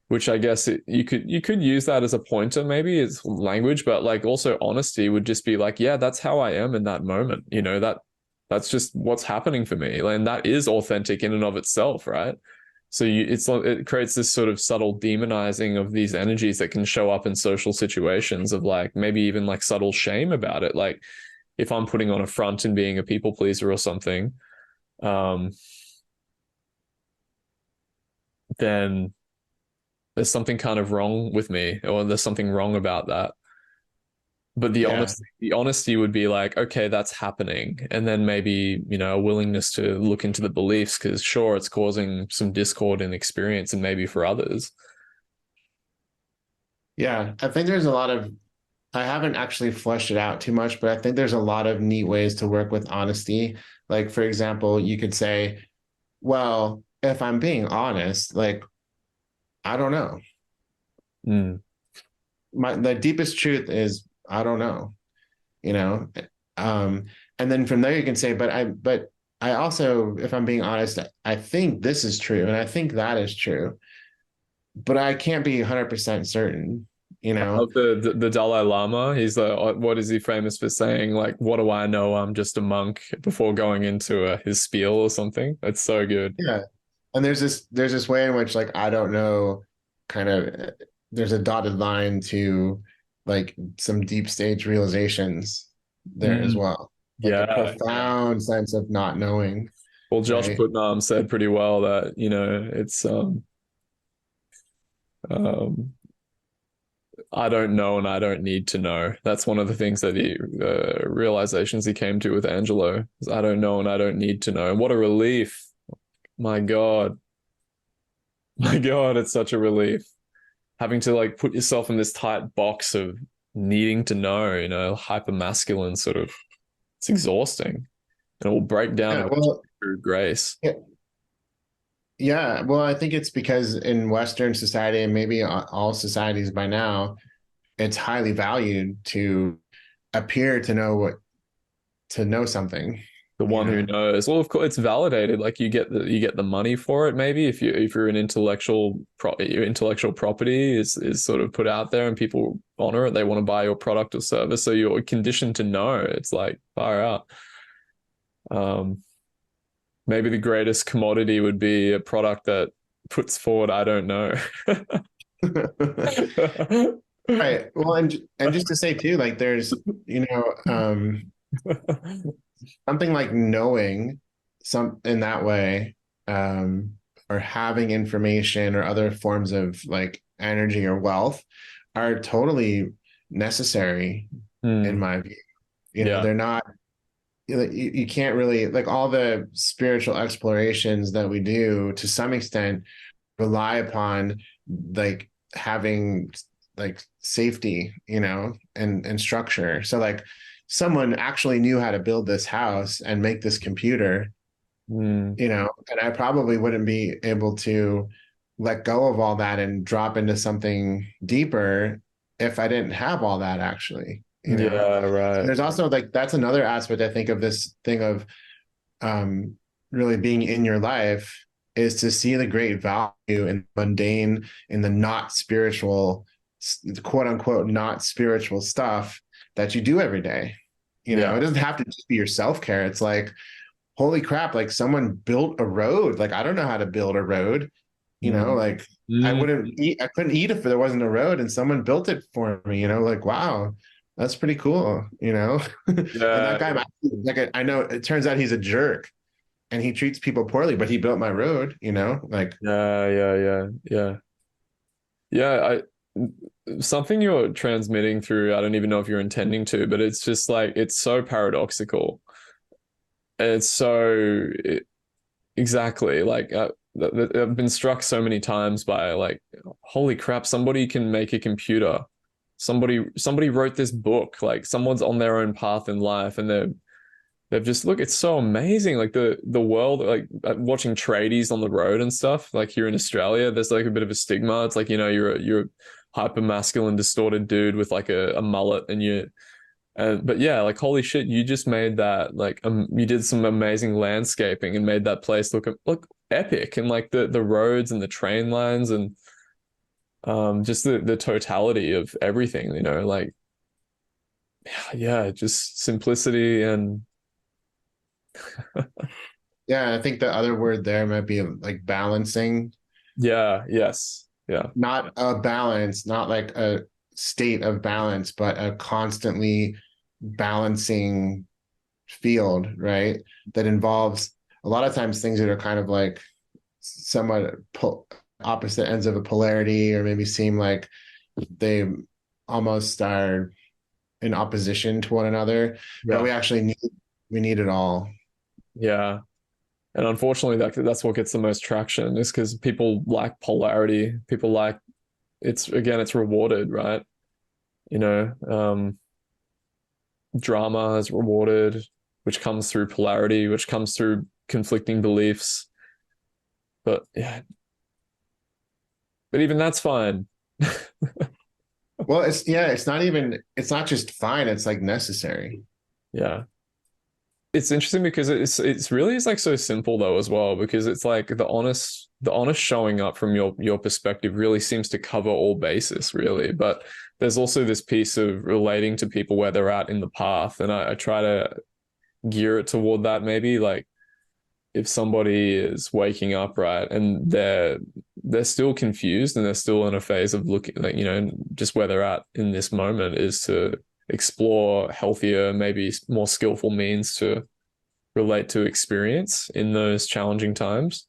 which I guess you could use that as a pointer, maybe it's language, but like also honesty would just be like, yeah, that's how I am in that moment, that's just what's happening for me, and that is authentic in and of itself, right? So it creates this sort of subtle demonizing of these energies that can show up in social situations of like maybe even like subtle shame about it. Like if I'm putting on a front and being a people pleaser or something, um, then there's something kind of wrong with me, or there's something wrong about that. But Yeah. the honesty would be like, okay, that's happening. And then maybe, a willingness to look into the beliefs, because sure, it's causing some discord in experience and maybe for others. Yeah. I think there's a lot of, I haven't actually fleshed it out too much, but I think there's a lot of neat ways to work with honesty. Like, for example, you could say, well, if I'm being honest, like, I don't know. Mm. The deepest truth is, I don't know, you know? Um, and then from there you can say, but I also, if I'm being honest, I think this is true and I think that is true, but I can't be 100% certain, you I know? love the Dalai Lama. He's what is he famous for saying? Like, what do I know? I'm just a monk before going into his spiel or something. That's so good. Yeah. And there's this way in which like I don't know, kind of there's a dotted line to like some deep stage realizations there as Mm. well. Like a Yeah. profound sense of not knowing, Well, Josh right? Putnam said pretty well that, it's um I don't know and I don't need to know. That's one of the things that he realizations he came to with Angelo. Is I don't know and I don't need to know. And what a relief. My God. My God, it's such a relief. Having to like put yourself in this tight box of needing to know, hyper masculine sort of, it's exhausting. And it will break down Yeah, eventually well, through grace. yeah, yeah. Well, I think it's because in Western society and maybe all societies by now, it's highly valued to appear to know something, The you one who know? knows. Well, of course, it's validated. Like you get the money for it. Maybe if you're an your intellectual property is sort of put out there and people honor it. They want to buy your product or service. So you're conditioned to know. It's like far out. Um, Maybe the greatest commodity would be a product that puts forward, I don't know. Right. Well, and just to say too, like there's, something like knowing some in that way, or having information or other forms of like energy or wealth are totally necessary in Hmm. my view. Yeah. They're not, you can't really like all the spiritual explorations that we do to some extent rely upon like having like safety, and structure. So like someone actually knew how to build this house and make this computer, Hmm. and I probably wouldn't be able to let go of all that and drop into something deeper if I didn't have all that actually. Yeah, right. There's also like that's another aspect I think of this thing of um, really being in your life is to see the great value in mundane, in the not spiritual, quote unquote, not spiritual stuff that you do every day. It Yeah. doesn't have to just be your self care. It's like, holy crap, like someone built a road. Like, I don't know how to build a road. Hmm. Like Hmm. I couldn't eat if there wasn't a road and someone built it for me, like, wow, that's pretty cool. And that Yeah. guy, like, I know it turns out he's a jerk and he treats people poorly, but he built my road. Like, Yeah. Yeah. Yeah. Yeah. Yeah. Something you're transmitting through, I don't even know if you're intending to, but it's just like it's so paradoxical. It's so exactly like I've been struck so many times by like, holy crap, somebody can make a computer. Somebody wrote this book. Like someone's on their own path in life, and they've just look. It's so amazing. Like the world, like watching tradies on the road and stuff. Like here in Australia, there's like a bit of a stigma. It's like you're a hyper masculine, distorted dude with like a mullet, and but yeah, like holy shit, you just made that like you did some amazing landscaping and made that place look epic, and like the roads and the train lines and just the totality of everything, like yeah, just simplicity and yeah, I think the other word there might be like balancing. Yeah. Yes. Yeah. Not a balance, not like a state of balance, but a constantly balancing field, right? That involves a lot of times things that are kind of like somewhat opposite ends of a polarity, or maybe seem like they almost are in opposition to one another, but Yeah. we need it all. Yeah. And unfortunately, that's what gets the most traction is because people like polarity. People like it's rewarded, right? You know, drama is rewarded, which comes through polarity, which comes through conflicting beliefs. But yeah, but even that's fine. Well, it's not just fine, it's like necessary. Yeah. It's interesting because it's really is like so simple though as well, because it's like the honest showing up from your perspective really seems to cover all bases really. But there's also this piece of relating to people where they're at in the path, and I try to gear it toward that. Maybe like if somebody is waking up, right, and they're still confused and they're still in a phase of looking, like, just where they're at in this moment, is to explore healthier, maybe more skillful means to relate to experience in those challenging times.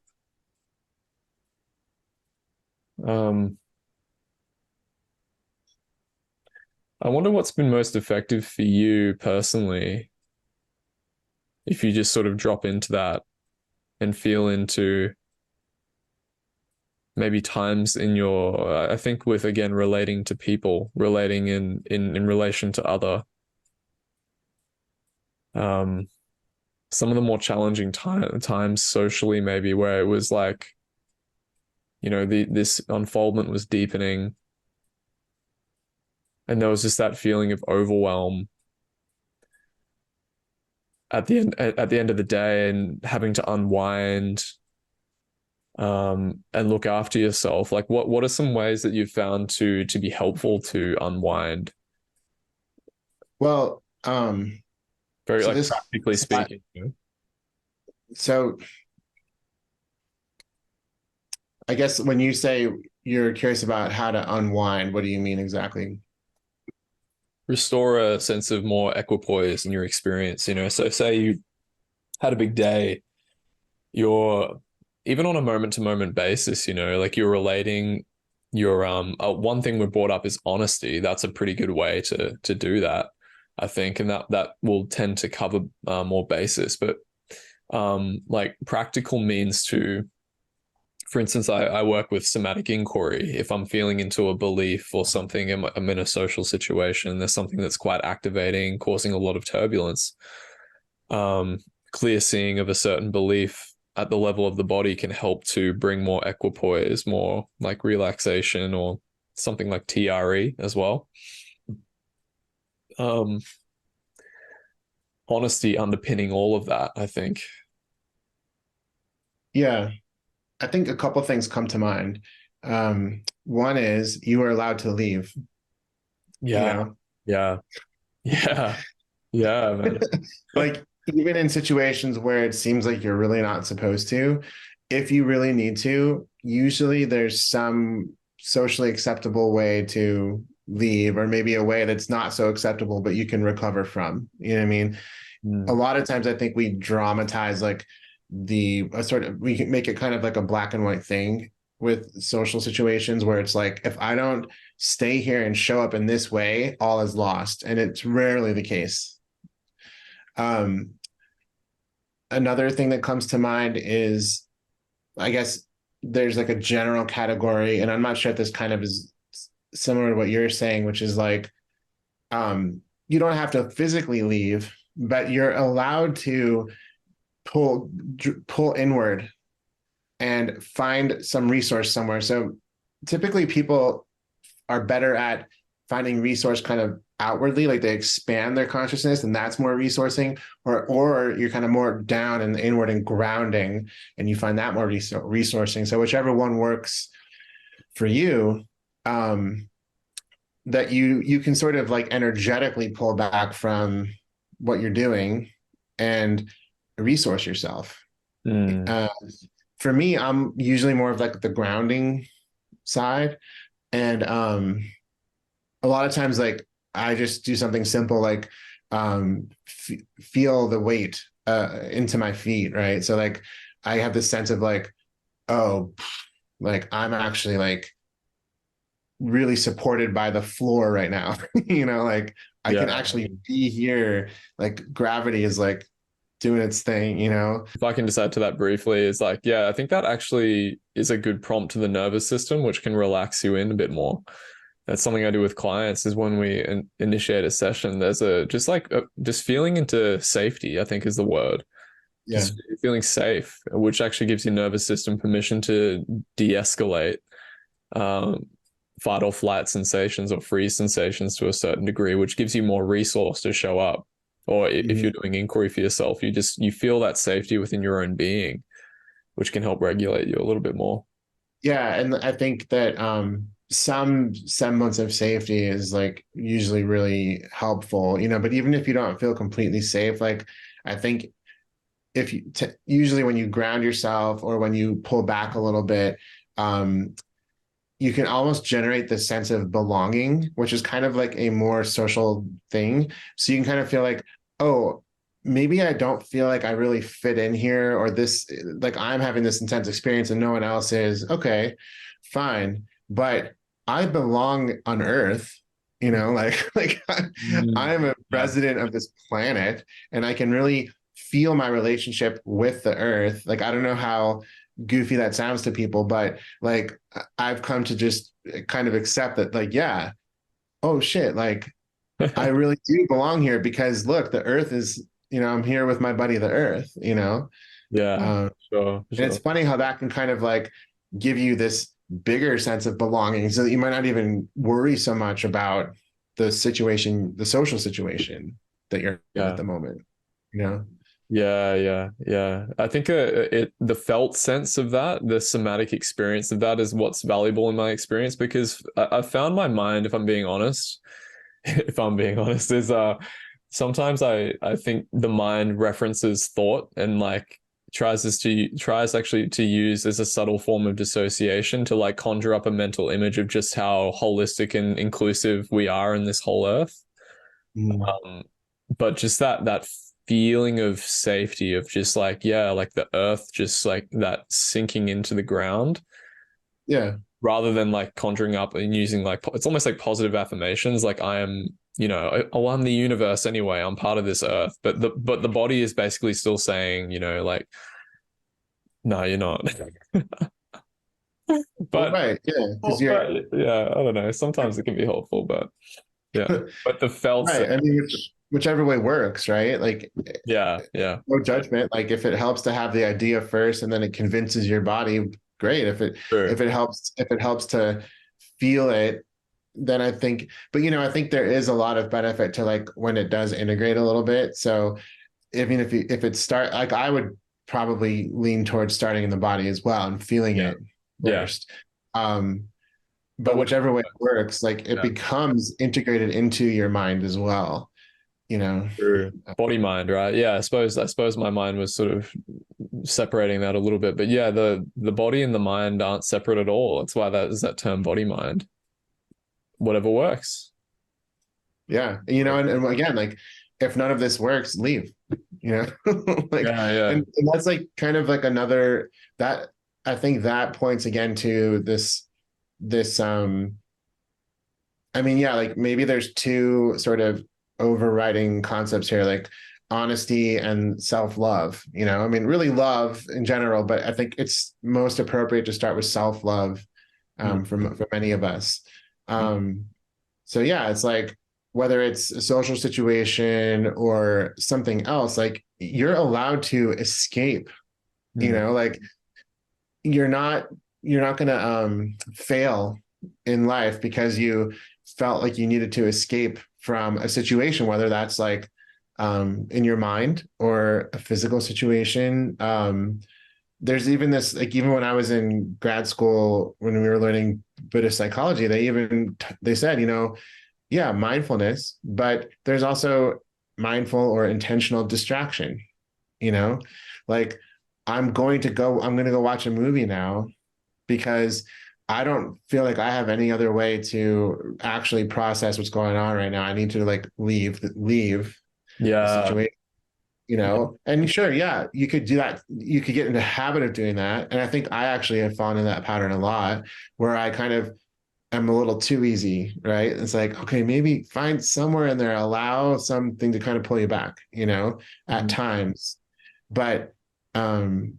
um I wonder what's been most effective for you personally, if you just sort of drop into that and feel into maybe times in your, I think with, again, relating to people, relating in relation to other, um some of the more challenging times socially, maybe, where it was like, this unfoldment was deepening and there was just that feeling of overwhelm at the end of the day, and having to unwind, and look after yourself. Like, what are some ways that you've found to be helpful to unwind, Well, very so like this practically speaking, so I guess when you say you're curious about how to unwind, what do you mean exactly? restore a sense of more equipoise in your experience. So say you had a big day, you're, even on a moment to moment basis, like you're relating your, one thing we brought up is honesty. That's a pretty good way to do that, I think, and that will tend to cover more basis. But like practical means to, for instance, I work with somatic inquiry. If I'm feeling into a belief or something, I'm in a social situation, there's something that's quite activating, causing a lot of turbulence. um, Clear seeing of a certain belief at the level of the body can help to bring more equipoise, more like relaxation, or something like TRE as well. Um, Honesty underpinning all of that, I think. Yeah, I think a couple things come to mind. One is you are allowed to leave, you Yeah, know, yeah, yeah, yeah, man. like even in situations where it seems like you're really not supposed to, if you really need to, usually there's some socially acceptable way to leave, or maybe a way that's not so acceptable, but you can recover from. You know what I mean? A Mm. lot of times I think we dramatize like the a sort of we can make it kind of like a black and white thing with social situations where it's like if I don't stay here and show up in this way, all is lost, and it's rarely the case. Um, Another thing that comes to mind is, I guess there's like a general category, and I'm not sure if this kind of is similar to what you're saying, which is like you don't have to physically leave, but you're allowed to pull pull inward and find some resource somewhere. So typically people are better at finding resource kind of outwardly, like they expand their consciousness, and that's more resourcing, or you're kind of more down and inward and grounding, and you find that more resourcing. So whichever one works for you, um, that you can sort of like energetically pull back from what you're doing and resource yourself. Mm. Uh, for me, I'm usually more of like the grounding side. And a lot of times, like I just do something simple, like feel the weight into my feet, right? So like I have this sense of like, oh, like I'm actually like really supported by the floor right now. Like I can Yeah. actually be here. Like gravity is like doing its thing. If I can just add to that briefly, is like, yeah, I think that actually is a good prompt to the nervous system, which can relax you in a bit more. That's something I do with clients is when we initiate a session, there's just feeling into safety, I think is the word. Yeah. Just feeling safe, which actually gives your nervous system permission to de-escalate um, fight or flight sensations or freeze sensations to a certain degree, which gives you more resource to show up. Or if Mhm. you're doing inquiry for yourself, you feel that safety within your own being, which can help regulate you a little bit more. Yeah. And I think that some semblance of safety is like usually really helpful, but even if you don't feel completely safe, like I think if you usually when you ground yourself or when you pull back a little bit, um, you can almost generate this sense of belonging, which is kind of like a more social thing. So you can kind of feel like, oh, maybe I don't feel like I really fit in here, or this, like I'm having this intense experience and no one else is. Okay, fine. But I belong on Earth, like Mm. I'm a Yeah. resident of this planet and I can really feel my relationship with the Earth. Like, I don't know how goofy that sounds to people, but like I've come to just kind of accept that, like, yeah, oh shit, like I really do belong here because look, the earth is, I'm here with my buddy, the earth. Yeah, Um, sure, and it's sure. funny how that can kind of like give you this bigger sense of belonging so that you might not even worry so much about the situation, the social situation that you're in at Yeah. the moment, you know? Yeah. I think the felt sense of that, the somatic experience of that, is what's valuable in my experience because I found my mind, if I'm being honest, if I'm being honest, is sometimes I think the mind references thought and like tries actually to use as a subtle form of dissociation to like conjure up a mental image of just how holistic and inclusive we are in this whole earth. Mm. Um, but just that feeling of safety of just like, yeah, like the earth just like that sinking into the ground Yeah. rather than like conjuring up and using like it's almost like positive affirmations like I am, oh, I'm the universe anyway, I'm part of this earth, but the body is basically still saying, like no, you're not. Well, but right. Yeah. Because but yeah, I don't know, sometimes it can be helpful, but yeah, but the felt right. I mean, whichever way works, right? Like, yeah no judgment. Like, if it helps to have the idea first, and then it convinces your body, great. If it true. if it helps to feel it, then I think. But I think there is a lot of benefit to like when it does integrate a little bit. So, I mean, if it start like I would probably lean towards starting in the body as well and feeling Yeah, it yeah, first. Um, but but whichever way it works, like it yeah, becomes integrated into your mind as well, you know. true. Body mind, right? Yeah, I suppose my mind was sort of separating that a little bit, but yeah, the body and the mind aren't separate at all. That's why that is that term body mind. Whatever works. Yeah. And again, like if none of this works, leave, you know. Like, Yeah. and that's like kind of like another that I think that points again to this I mean, yeah, like maybe there's two sort of overriding concepts here, like honesty and self-love, I mean, really love in general, but I think it's most appropriate to start with self-love Mm. for many of us. Um, so yeah, it's like whether it's a social situation or something else, like you're allowed to escape, Mm. like you're not you're not gonna fail in life because you felt like you needed to escape from a situation, whether that's like in your mind or a physical situation. There's even this, like even when I was in grad school, when we were learning Buddhist psychology, they said, yeah, mindfulness, but there's also mindful or intentional distraction, you know, like I'm going to go watch a movie now because I don't feel like I have any other way to actually process what's going on right now. I need to like leave the Yeah. situation, you Yeah. know? And sure, yeah, you could do that. You could get in the habit of doing that. And I think I actually have fallen in that pattern a lot where I kind of am a little too easy, right? It's like, okay, maybe find somewhere in there, allow something to kind of pull you back, you know, at Mhm. times. But um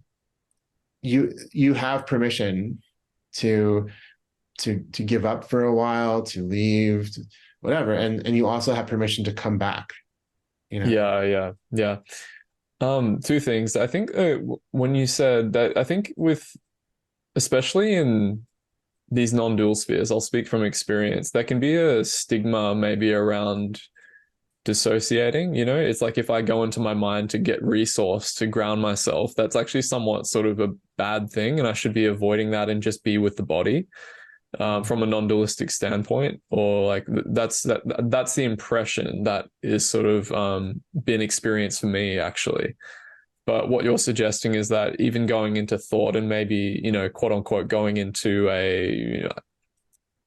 you have permission to to give up for a while, to leave, whatever, and you also have permission to come back, you know. Yeah, yeah, yeah. Two things. I think when you said that, I think with especially in these non-dual spheres, I'll speak from experience, there can be a stigma maybe around dissociating, you know? It's like if I go into my mind to get resource to ground myself, that's actually somewhat sort of a bad thing, and I should be avoiding that and just be with the body. From a non-dualistic standpoint, or like that's the impression that is sort of been experienced for me actually. But what you're suggesting is that even going into thought and maybe, you know, quote unquote, going into a, you know,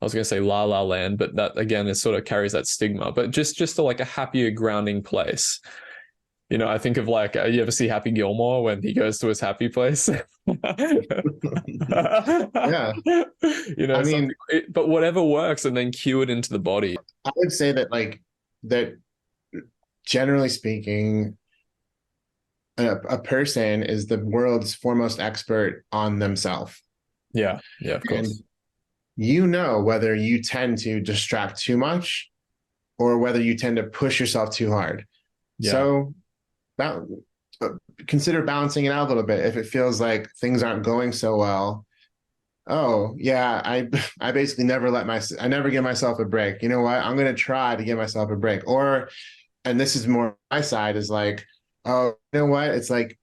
I was going to say la la land, but that again is sort of carries that stigma. But just like a happier grounding place. You know, I think of like, you ever see Happy Gilmore when he goes to his happy place? Yeah, You I know, something, mean, but whatever works and then cue it into the body. I would say that like that generally speaking, a person is the world's foremost expert on themselves. Yeah, yeah, of And course. you know whether you tend to distract too much or whether you tend to push yourself too hard. Yeah, So that, consider balancing it out a little bit. If it feels like things aren't going so well, oh yeah, I basically I never give myself a break. You know what? I'm gonna try to give myself a break. Or, and this is more my side, is like, oh, you know what? It's like,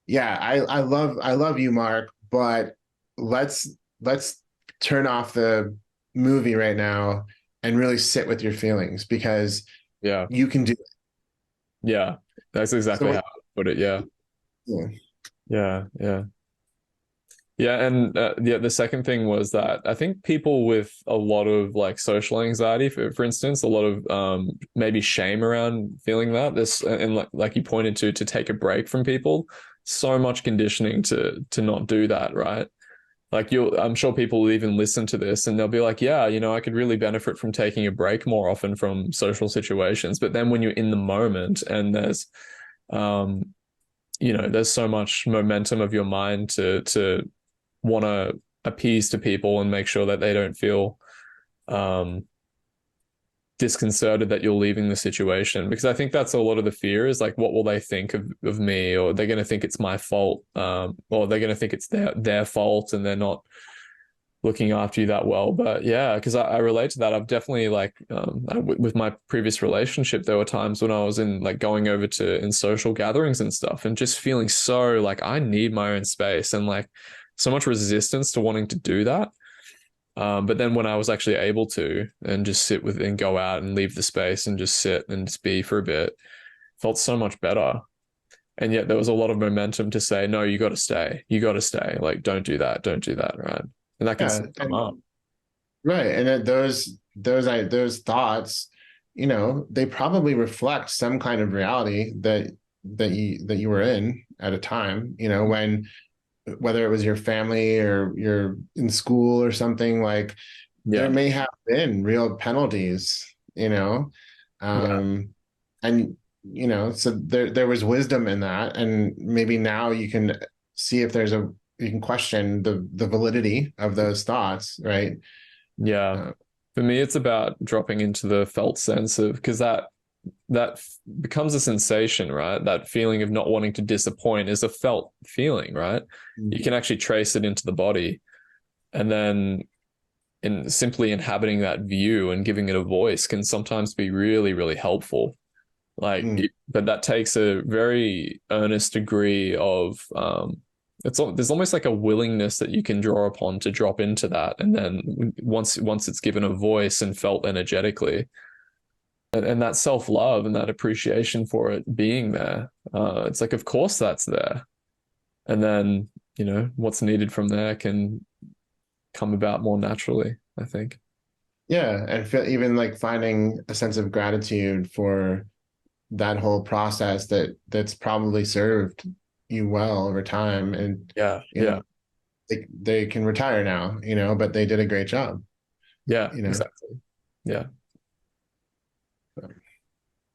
yeah, I love you, Mark, but let's let's turn off the movie right now and really sit with your feelings because yeah, you can do it. yeah. That's So exactly how what, I put it. Yeah, yeah. yeah, yeah. Yeah, and yeah, the second thing was that I think people with a lot of like social anxiety, for instance, a lot of maybe shame around feeling that this, and like you pointed to take a break from people, so much conditioning to not do that, right? Like I'm sure people will even listen to this and they'll be like, yeah, you know, I could really benefit from taking a break more often from social situations. But then when you're in the moment and um, you know, there's so much momentum of your mind to want to appease to people and make sure that they don't feel um, disconcerted that you're leaving the situation, because I think that's a lot of the fear is like, what will they think of me, or they're going to think it's my fault, or they're going to think it's their fault and they're not looking after you that well. But yeah, because I relate to that. I've definitely like with my previous relationship, there were times when I was in like going over to in social gatherings and stuff and just feeling so like I need my own space, and like so much resistance to wanting to do that. But then when I was actually able to and just sit with and go out and leave the space and just sit and just be for a bit, felt so much better. And yet there was a lot of momentum to say, no, you got to stay. You got to stay. Like, don't do that. Don't do that. Right. And that can Yeah, still come and up. right, and then those thoughts, you know, they probably reflect some kind of reality that you were in at a time, you know, when whether it was your family or you're in school or something, like there Yeah. may have been real penalties, you know, Yeah. um, and you know, so there was wisdom in that, and maybe now you can see if you can question the validity of those thoughts, right? Yeah. Uh, For me, it's about dropping into the felt sense of, because that becomes a sensation, right? That feeling of not wanting to disappoint is a felt feeling, right? You can actually trace it into the body. And then in simply inhabiting that view and giving it a voice can sometimes be really, really helpful. Like, mm, but that takes a very earnest degree of there's almost like a willingness that you can draw upon to drop into that, and then once it's given a voice and felt energetically, and that self love and that appreciation for it being there, it's like of course that's there, and then, what's needed from there can come about more naturally, I think. Yeah, and feel, even like finding a sense of gratitude for that whole process that's probably served you well over time, and Yeah, you know yeah, they can retire now, but they did a great job, yeah, you know. exactly. Yeah.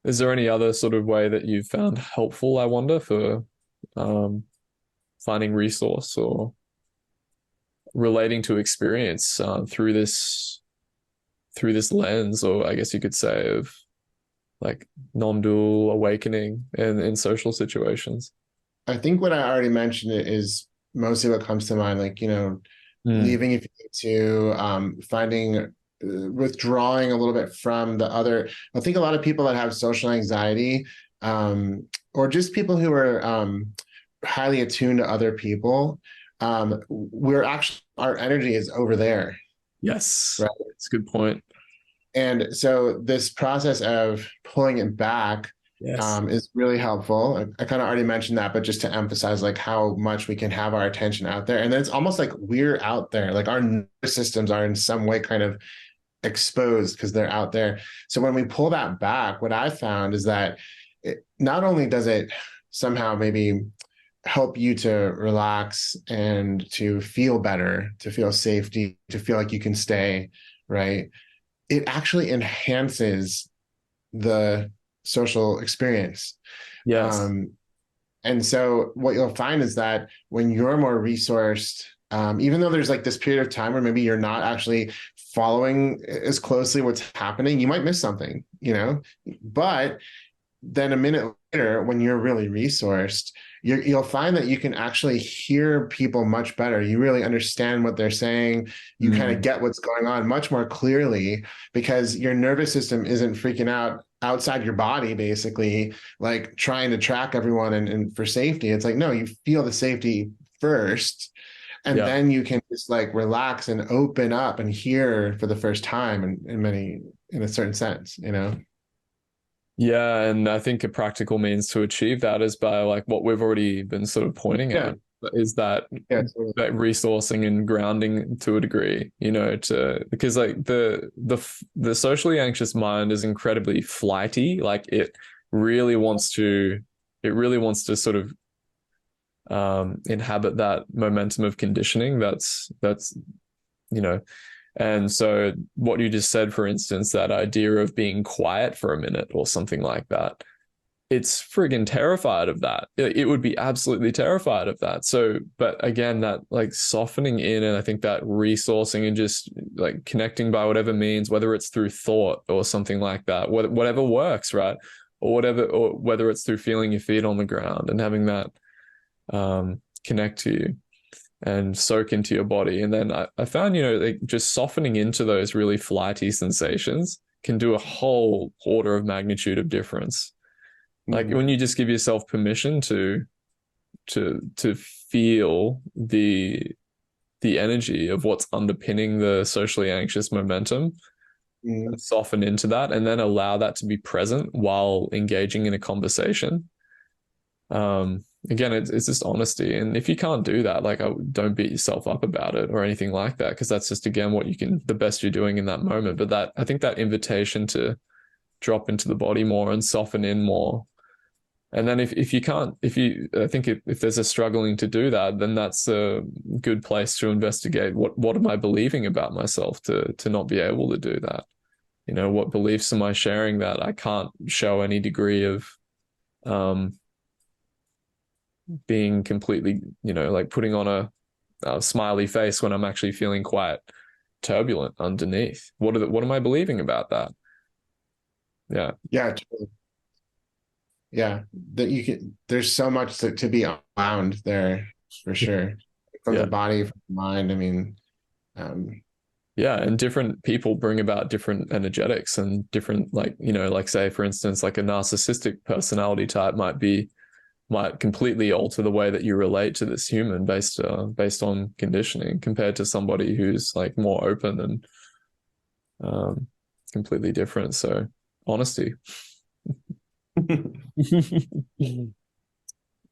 Is there any other sort of way that you've found helpful, I wonder, for um, finding resource or relating to experience through this lens, or I guess you could say, of like non-dual awakening in social situations? I think what I already mentioned is mostly what comes to mind, like, Mm. leaving if you need to, finding, withdrawing a little bit from the other. I think a lot of people that have social anxiety, or just people who are highly attuned to other people, we're actually, our energy is over there, Yes, right? it's a good point. And so this process of pulling it back Yes. is really helpful. I kind of already mentioned that, but just to emphasize like how much we can have our attention out there. And then it's almost like we're out there, like our nervous systems are in some way kind of exposed because they're out there. So when we pull that back, what I found is that not only does it somehow maybe help you to relax and to feel better, to feel safety, to feel like you can stay, right? It actually enhances the social experience. Yes. Um, and so what you'll find is that when you're more resourced, even though there's like this period of time where maybe you're not actually following as closely what's happening, you might miss something, but then a minute later, when you're really resourced, you'll find that you can actually hear people much better. You really understand what they're saying. You kind of Mm. get what's going on much more clearly because your nervous system isn't freaking out outside your body, basically, like trying to track everyone and for safety. It's like, no, you feel the safety first. And Yeah. then you can just like relax and open up and hear for the first time in a certain sense. Yeah, and I think a practical means to achieve that is by like what we've already been sort of pointing Yeah. at, is that Yeah. that resourcing and grounding to a degree, to because like the socially anxious mind is incredibly flighty. Like it really wants to sort of inhabit that momentum of conditioning that's you know and so what you just said, for instance, that idea of being quiet for a minute or something like that, it's friggin' terrified of that. It would be absolutely terrified of that. So, but again, that like softening in, and I think that resourcing and just like connecting by whatever means, whether it's through thought or something like that, whatever works, right? Or whether it's through feeling your feet on the ground and having that connect to you and soak into your body. And then I found, like just softening into those really flighty sensations can do a whole order of magnitude of difference. Like Mhm. when you just give yourself permission to feel the energy of what's underpinning the socially anxious momentum, Mhm. soften into that, and then allow that to be present while engaging in a conversation. Again, it's just honesty, and if you can't do that, like, don't beat yourself up about it or anything like that, because that's just again the best you're doing in that moment. But that I think that invitation to drop into the body more and soften in more. And then if you can't, I think if there's a struggling to do that, then that's a good place to investigate what am I believing about myself to not be able to do that. What beliefs am I sharing that I can't show any degree of um, being completely, like putting on a smiley face when I'm actually feeling quite turbulent underneath. What am I believing about that? Yeah, Yeah, totally. Yeah. That you can, there's so much to be around there for sure. From the yeah. body, from the mind. I mean, um, Yeah, and different people bring about different energetics and different, like, like say for instance, like a narcissistic personality type might completely alter the way that you relate to this human based on conditioning, compared to somebody who's like more open and um, completely different. So honesty. yeah.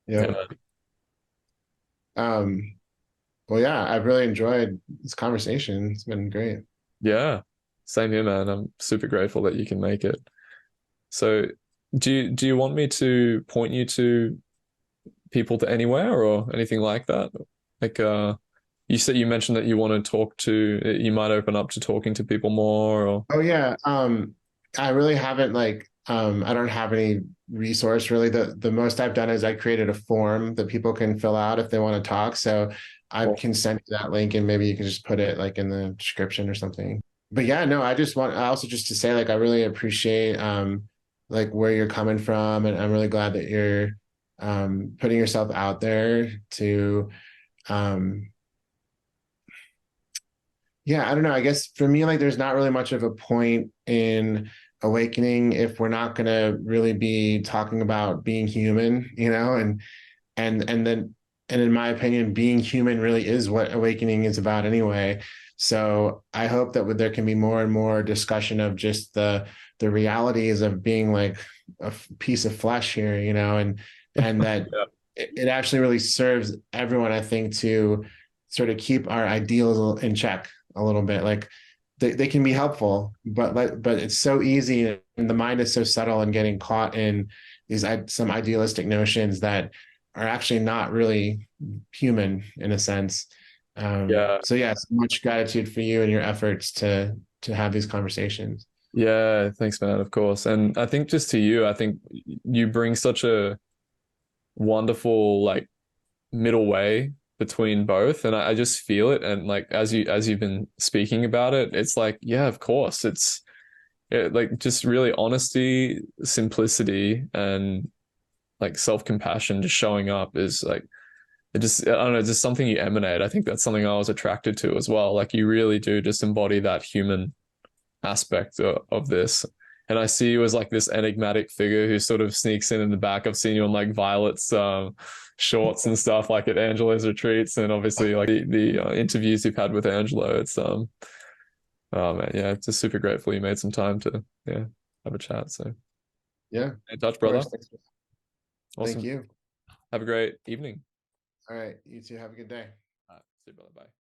Yeah. Um, well, yeah, I've really enjoyed this conversation. It's been great. Yeah, same here, man. I'm super grateful that you can make it. So, do you want me to point you to people to anywhere or anything like that? Like, you said you mentioned that you want to talk to, you might open up to talking to people more, or Oh yeah. I really haven't like I don't have any resource really. The most I've done is I created a form that people can fill out if they want to talk. So I or can send you that link and maybe you can just put it like in the description or something. But yeah, no, I also just to say like I really appreciate like where you're coming from, and I'm really glad that you're putting yourself out there to um yeah, I don't know. I guess for me, like, there's not really much of a point in awakening if we're not going to really be talking about being human, and then, and in my opinion, being human really is what awakening is about anyway. So I hope that there can be more and more discussion of just the realities of being like a piece of flesh here, and that yeah, it actually really serves everyone, I think, to sort of keep our ideals in check a little bit. Like they can be helpful, but it's so easy and the mind is so subtle and getting caught in these some idealistic notions that are actually not really human in a sense. yeah, So yeah, so much gratitude for you and your efforts to have these conversations. yeah. Thanks, man. Of course, and I think just to you, I think you bring such a wonderful like middle way between both, and I just feel it. And like as you've been speaking about it, it's like yeah, of course, like just really honesty, simplicity, and like self compassion just showing up is like it just I don't know, just something you emanate. I think that's something I was attracted to as well. Like you really do just embody that human aspect of this. And I see you as like this enigmatic figure who sort of sneaks in the back. I've seen you on like Violet's shorts and stuff, like at Angelo's retreats, and obviously like the interviews you've had with Angelo. It's oh man, yeah, just super grateful you made some time to yeah have a chat. So Yeah, in touch, of brother. course. Thank Awesome. you. Have a great evening. All right, you too. Have a good day. See you, brother. Bye.